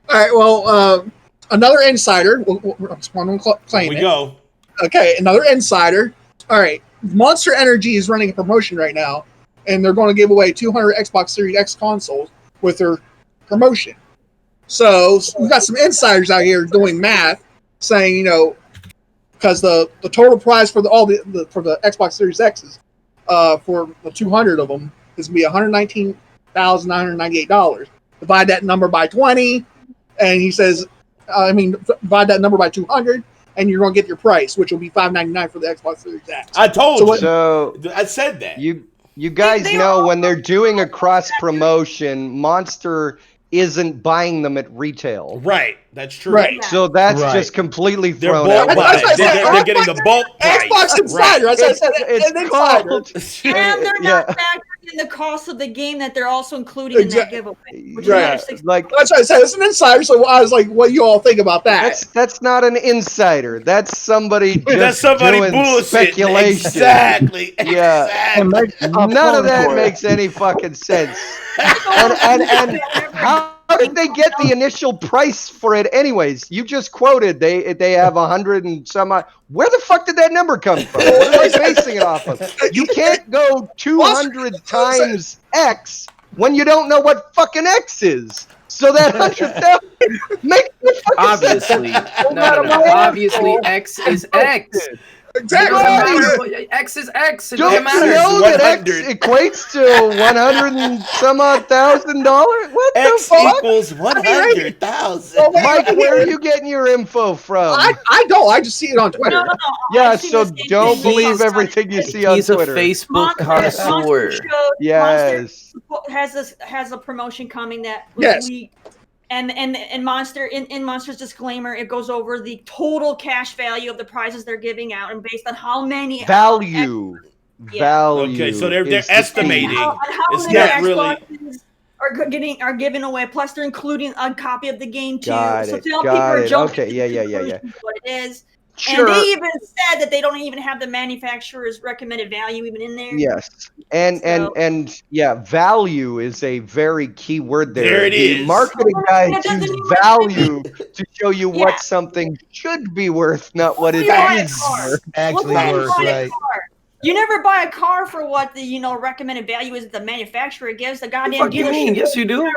All right. Well, another insider. One claim We it. go. Okay, another insider. All right. Monster Energy is running a promotion right now, and they're going to give away 200 Xbox Series X consoles with their promotion. So we've got some insiders out here doing math, saying, because the total price for the Xbox Series X's, for the 200 of them is going to be $119,998. Divide that number by 20, and he says, divide that number by 200, and you're going to get your price, which will be $599 for the Xbox Series X. I told you. So I said that. you guys know when they're doing a cross promotion, Monster isn't buying them at retail. Right. That's true. Right. So that's Right. just completely They're thrown bulk out. buys. That's what I said. They're getting the bulk price. Xbox Insider. Right. That's what I said. It's An insider. called. And they're Yeah. not factoring in the cost of the game that they're also including in that giveaway. Which Right. is another $60. Like That's what I said. It's an insider. So I was like, "What do you all think about that?" that's not an insider. That's somebody just That's somebody doing bullshit. speculation. Exactly. Yeah. Exactly. None of that makes any fucking sense. And how did they get the initial price for it anyways? You just quoted they have 100 and some odd. Where the fuck did that number come from? What are they basing it off of? You can't go 200 times X when you don't know what fucking X is. So that 100,000 makes no fucking sense. Obviously. No. Obviously, X is X. Exactly. X is X. It Don't doesn't you matter. know that X 100. equates to 100 and some odd $1,000? What the X fuck? equals 100,000. Mike, where are you getting your info from? I don't. I just see it on Twitter. No. Yeah, I've seen so this in don't the believe games. everything you see on He's a Twitter. Facebook connoisseur. Yes. Has a promotion coming that Yes. and Monster in Monster's disclaimer, it goes over the total cash value of the prizes they're giving out, and based on how many Value. Yeah. Value. Okay, so they're is the estimating. key. how It's many not really. Xboxes are given away. Plus, they're including a copy of the game too. Got So it, now got people are it. jumping Okay, yeah. to what it is. Sure. And they even said that they don't even have the manufacturer's recommended value even in there. Yes. And yeah, value is a very key word there. There it The is. marketing It guys doesn't use mean value to show you Yeah. what something should be worth, not what it You buy a is car. worth. Actually Look, worth, buy a right? car. You never buy a car for what the recommended value is that the manufacturer gives. The goddamn Fuck you mean? dealership. Yes, you do.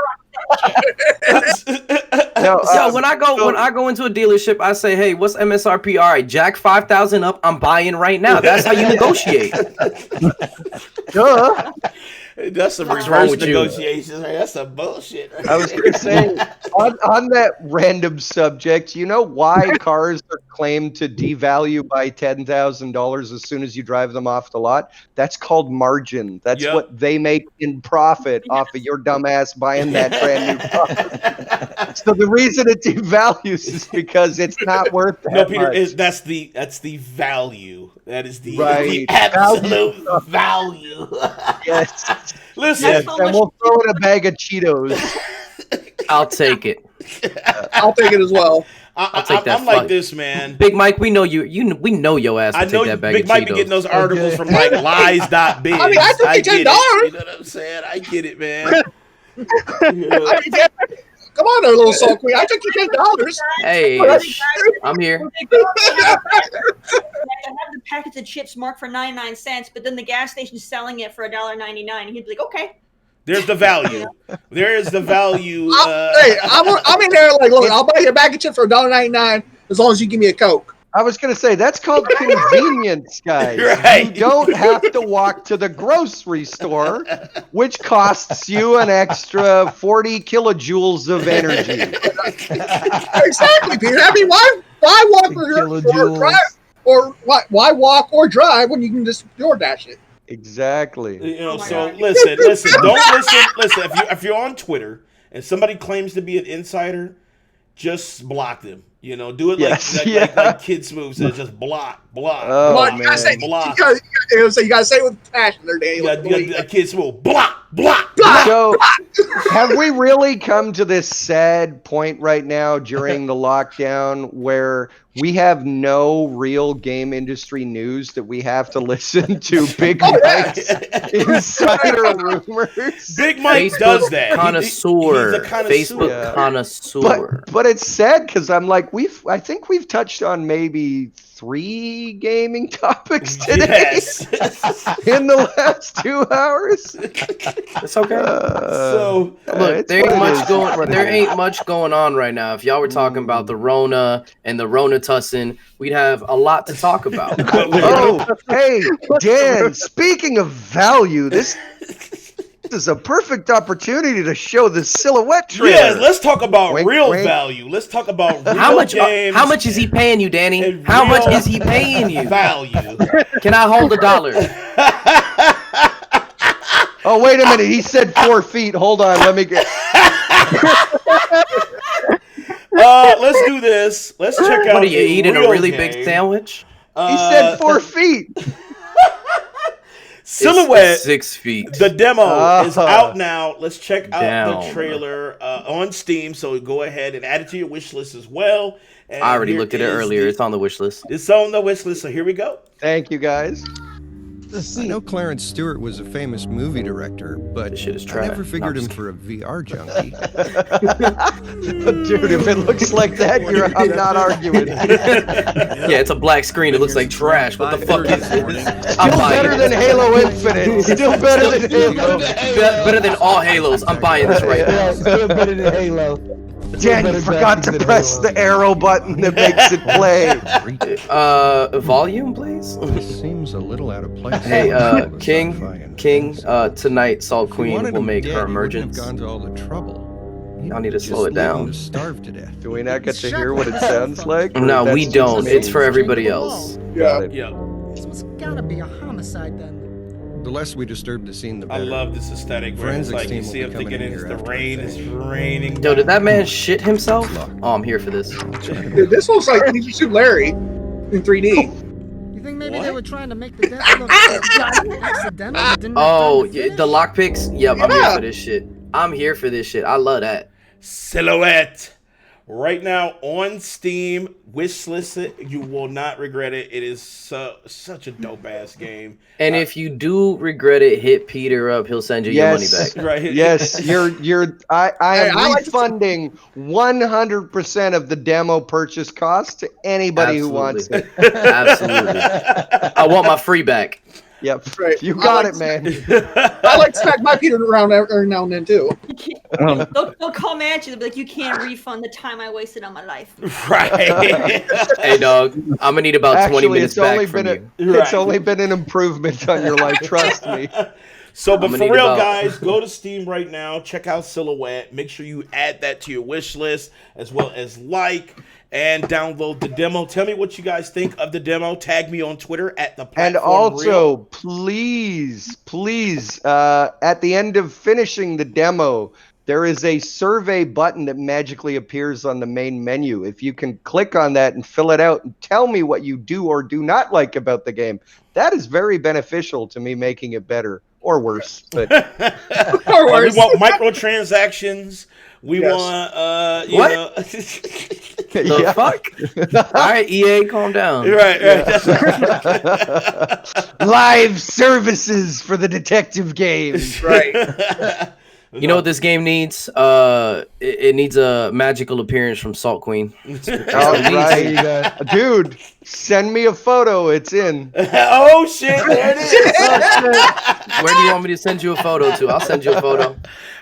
No, Yo, when I go into a dealership, I say, "Hey, what's MSRP? All right, jack 5,000 up. I'm buying right now." That's how you negotiate. duh. That's some What's wrong reverse with you? negotiations. Right? That's some bullshit. Right? I was going to say, on that random subject, you know why cars are claimed to devalue by $10,000 as soon as you drive them off the lot? That's called margin. That's Yep. what they make in profit off of your dumbass buying that brand new car. So the reason it devalues is because it's not worth that No, Peter, much. that's the value. That is the Right. absolute value. Yes. Listen, Yes, and we'll throw in a bag of Cheetos. I'll take it. I'll take it as well. I'll take that I'm like fight. this, man. Big Mike, we know you. We know your ass. I To know take that bag Big of Mike be Cheetos. getting those articles Okay. from like lies.biz. I mean, I took you get it. $10. You know what I'm saying? I get it, man. Yeah. I mean, yeah, come on there, little soul queen. I took you $10. Hey, I'm here. I have the package of chips marked for 99 cents, but then the gas station's selling it for $1.99, and he'd be like, "Okay." There's the value. There is the value. Hey, I'm in there like, look, I'll buy you a bag of chips for $1.99 as long as you give me a Coke. I was going to say, that's called convenience, guys. Right. You don't have to walk to the grocery store, which costs you an extra 40 kilojoules of energy. Exactly, Peter. I mean, why walk to the grocery store? Kilojoules. or why walk or drive when you can just DoorDash it? Exactly. You know, Oh my so God. listen, don't listen. If you're on Twitter and somebody claims to be an insider, just block them. You know, do it Yes, like Kid Smooth says, just block. Oh, Well, you gotta say, man. block. you gotta say it with passion there, Danny. You got Kid Smooth, block. So, have we really come to this sad point right now during the lockdown where we have no real game industry news that we have to listen to Big Mike's insider rumors? Big Mike Facebook does that. Connoisseur. He's a connoisseur. Facebook Yeah. connoisseur. But it's sad because I'm like I think we've touched on maybe 3 gaming topics today Yes. in the last 2 hours. It's okay. So Look, it's there what ain't it much is. going. There ain't much going on right now. If y'all were talking about the Rona and the Rona tussin, we'd have a lot to talk about. Oh, hey, Dan, speaking of value, this is a perfect opportunity to show the silhouette trailer. yeah, let's talk about Wink, real wink. value. Let's talk about real How much? games. How much is he paying you, Danny? and How much real is he paying you? Value. Can I hold $1? Oh, wait a minute. He said 4 feet. Hold on. Let me get. Let's do this. Let's check out. What are you eating? A real really game. big sandwich? He said 4 feet. Silhouette. It's 6 feet. The demo is Uh-huh. out now. Let's check out the Down. trailer on Steam. So go ahead and add it to your wish list as well. And I already here looked at it is earlier. the- It's on the wish list. It's on the wish list. So here we go. Thank you, guys. I know Clarence Stewart was a famous movie director, but This shit is I trash. never No, figured I'm him just for a VR junkie. Dude, if it looks like that, I'm not arguing. Yeah, it's a black screen. It looks like trash. What the fuck is this? I'm Still buying better it. than Halo Infinite. Still better than Halo. Better than all Halos. I'm buying this right now. Yeah, still better than Halo. Dan, you forgot to press the arrow button that makes it play. Volume, please. This seems a little out of place. Hey, in the world of sci-fi King, and King. fantasy. Tonight, Salt If you Queen wanted will him make dead, her he wouldn't have emergence. gone to all the trouble. He'd Y'all need to just slow it leave him down. to starve to death. Do we not get to hear what it sounds like? Or No, that's we just don't. me? It's for everybody else. Got it. Yeah, This one's gotta be a homicide then. The less we disturb the scene, the I better. love this aesthetic where it's Forensics like you team will see be him coming thinking in it's here the after rain. I It's finish. raining. Yo, did that man shit himself? Oh, I'm here for this. Dude, this looks like Ninja Suit Larry in 3D. You think maybe What? they were trying to make the death look accidental but didn't have Oh, time to yeah, finish? the lockpicks? Yep, I'm here Yeah. for this shit. I'm here for this shit. I love that. Silhouette. Right now on Steam, wish list it. You will not regret it. It is such a dope ass game. And if you do regret it, hit Peter up. He'll send you your money Yes. back. Right. Yes, I am I like to- refunding 100% of the demo purchase cost to anybody who wants it. Absolutely. I want my free back. Yep. Right. You I got like it, man. I like to smack my Peter around every now and then too. You can't, they'll come at you. They'll be like, you can't refund the time I wasted on my life. Right. Hey, dog, I'm gonna need about 20 Actually, minutes it's only back from been you. it's only been an improvement on your life. Trust me. So, but I'ma for need real, about- guys, go to Steam right now. Check out Silhouette. Make sure you add that to your wish list, as well as like and download the demo. Tell me what you guys think of the demo. Tag me on Twitter at the platform. And also, please, at the end of finishing the demo, there is a survey button that magically appears on the main menu. If you can click on that and fill it out and tell me what you do or do not like about the game, that is very beneficial to me making it better or worse. But Or We worse. want microtransactions. We Yes. want, you What? know. The yeah. fuck? All right, EA, calm down. Right. Live services for the detective games. Right. You know what this game needs? It needs a magical appearance from Salt Queen. All There you right. go. Dude, send me a photo. It's in. Oh shit! There it is. Where do you want me to send you a photo to? I'll send you a photo.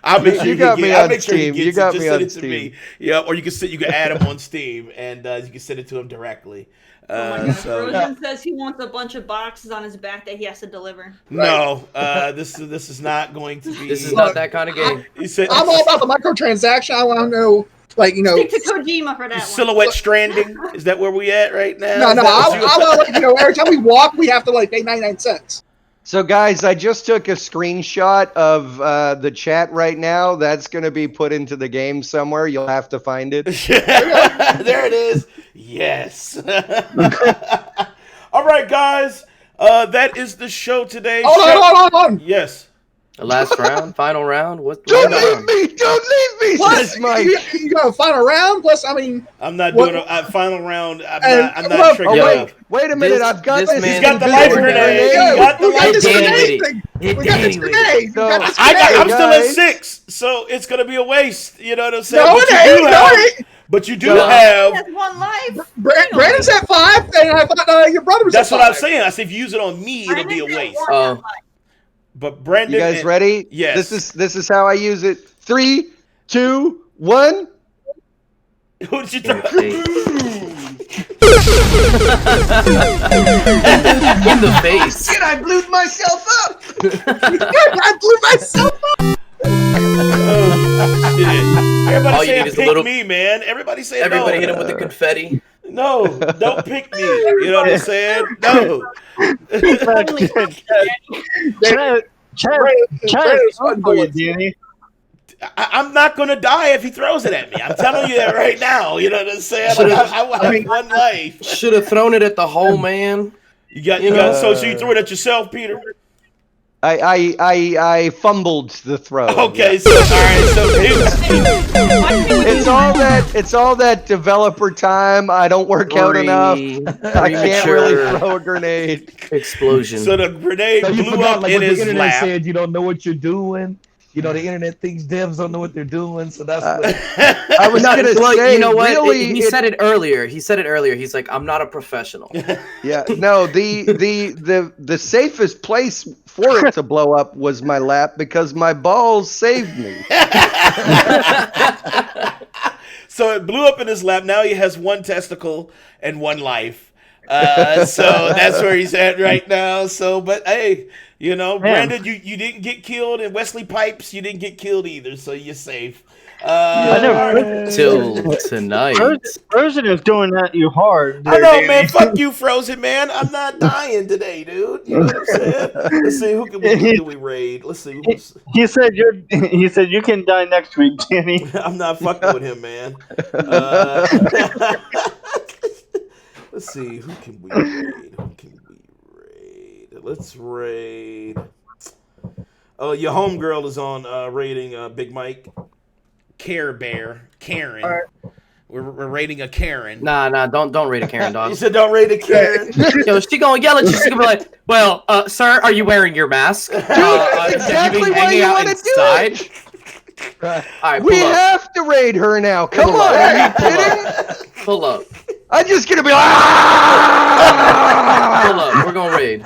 I'll make sure You he got me I'll on make sure he Steam. gets You got it. Just me send on it to Steam. me. Yeah, or you can add him on Steam, and you can send it to him directly. Oh my God. So Frozen says he wants a bunch of boxes on his back that he has to deliver. no, this is not going to be. This is not that kind of game. He said, I'm all about the microtransaction. I want to know Like, you know, Stick to Kojima for that one. Silhouette stranding. Is that where we at right now? no, Is that what you- I like, you know, every time we walk, we have to like pay 99 cents. So, guys, I just took a screenshot of the chat right now. That's going to be put into the game somewhere. You'll have to find it. There it is. Yes. All right, guys. That is the show today. Hold on. Yes. The last round, final round. What? Don't leave me! Don't leave me! Plus, Says Mike. you got a final round. Plus, I mean, I'm not What- doing a final round. I'm And- not Oh, triggered wait. enough. Wait a minute. This- I've got this this. man- He's got the He's life got grenade. yeah, He got the we got life this Danny grenade. with it. grenade. Hit We got this Danny with grenade. it. We got this I'm grenade. still at guys. 6, so it's gonna be a waste. You know what I'm saying? No, but it you ain't. do No, have, it ain't. but you do No. have. That's one life. Brandon's at 5, and I thought your brother was That's at what I'm 5. saying. I said if you use it on me, it'll be a Brandon's at waste. one. Oh. But Brandon, You guys ready? Yes. This is how I use it. 3, 2, 1. Who did you In the throw? In the face. Shit, I blew myself up. I blew myself up. Oh, shit. Everybody All you saying need is a pick little- me, man. Everybody saying Everybody no. hit him with the confetti. No, don't pick me. You know what I'm saying? No. Danny. I'm not going to die if he throws it at me. I'm telling you that right now. You know what I'm saying? Like, I have one life. Should have thrown it at the whole man. You got so you threw it at yourself, Peter? I fumbled the throw. Okay, so all right, so It's all that developer time. I don't work out enough. I can't really throw a grenade. Explosion. so the grenade So you blew forgot up like in what the his internet lap. said. You don't know what you're doing. You know, the internet thinks devs don't know what they're doing, so that's what. I was gonna Well, say, you know what? really, He said it earlier. He's like, I'm not a professional. yeah, no, the safest place for it to blow up was my lap because my balls saved me. So it blew up in his lap. Now he has one testicle and one life. So that's where he's at right now. So, but hey, you know, Man. Brandon, you didn't get killed, and Wesley Pipes, you didn't get killed either. So you're safe. I know. Till tonight. Frozen is going at you hard. I know, Danny. man. Fuck you, Frozen, man. I'm not dying today, dude. You know what I'm saying? Let's see who can we raid. Let's see. He said you can die next week, Danny. I'm not fucking with him, man. Let's see. Who can we raid? Let's raid. Oh, your homegirl is on raiding Big Mike. Karen. Right. We're raiding a Karen. Nah, don't rate a Karen, You dog. said don't raid a Karen. Yo, she gonna yell at you. She gonna be like, "Well, sir, are you wearing your mask? exactly have you been why hanging you out wanna do inside?" it. All right, We pull up. have to raid her now. Come Pull on, up. are you kidding? Pull up. I'm just gonna be like, "Ah!" Pull up. We're gonna raid.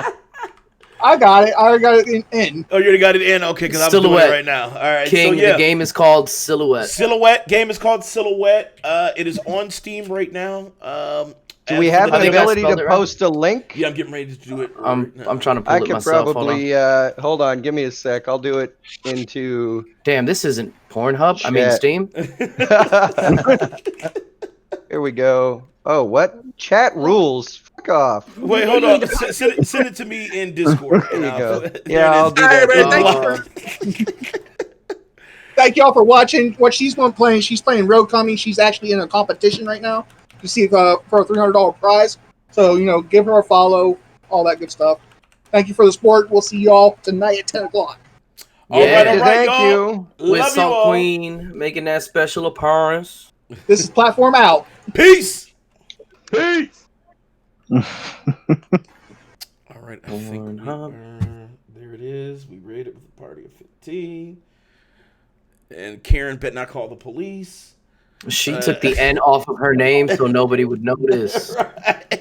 I got it. I already got it in. Oh, you already got it in? Okay, because I'm doing it Silhouette. right now. All right, King, so yeah. the game is called Silhouette. Silhouette. Game is called Silhouette. It is on Steam right now. Do we have I an think I ability spelled to it right. post a link? Yeah, I'm getting ready to do it. I'm trying to pull I it could myself. Hold on. probably hold on, give me a sec. I'll do it into Damn, this isn't Pornhub. I mean Shit. Steam. Here we go. Oh, what? Chat rules. Fuck off. Wait, hold on. Send it to me in Discord. There you and go. there Yeah, it I'll is. do All right, that. man, thank y'all for watching. What she's going playing, she's playing Road Coming. She's actually in a competition right now. You see for a $300 prize. So, you know, give her a follow, all that good stuff. Thank you for the support. We'll see y'all tonight at 10 o'clock. All right, all right, Thank y'all. you. With Love you Salt all. Queen making that special appearance. This is Platform Out. Peace. Peace. All right, I think we Pornhub. there it is. We raided with a party of 15. And Karen bet not call the police. She took the N off of her name so nobody would notice. Right.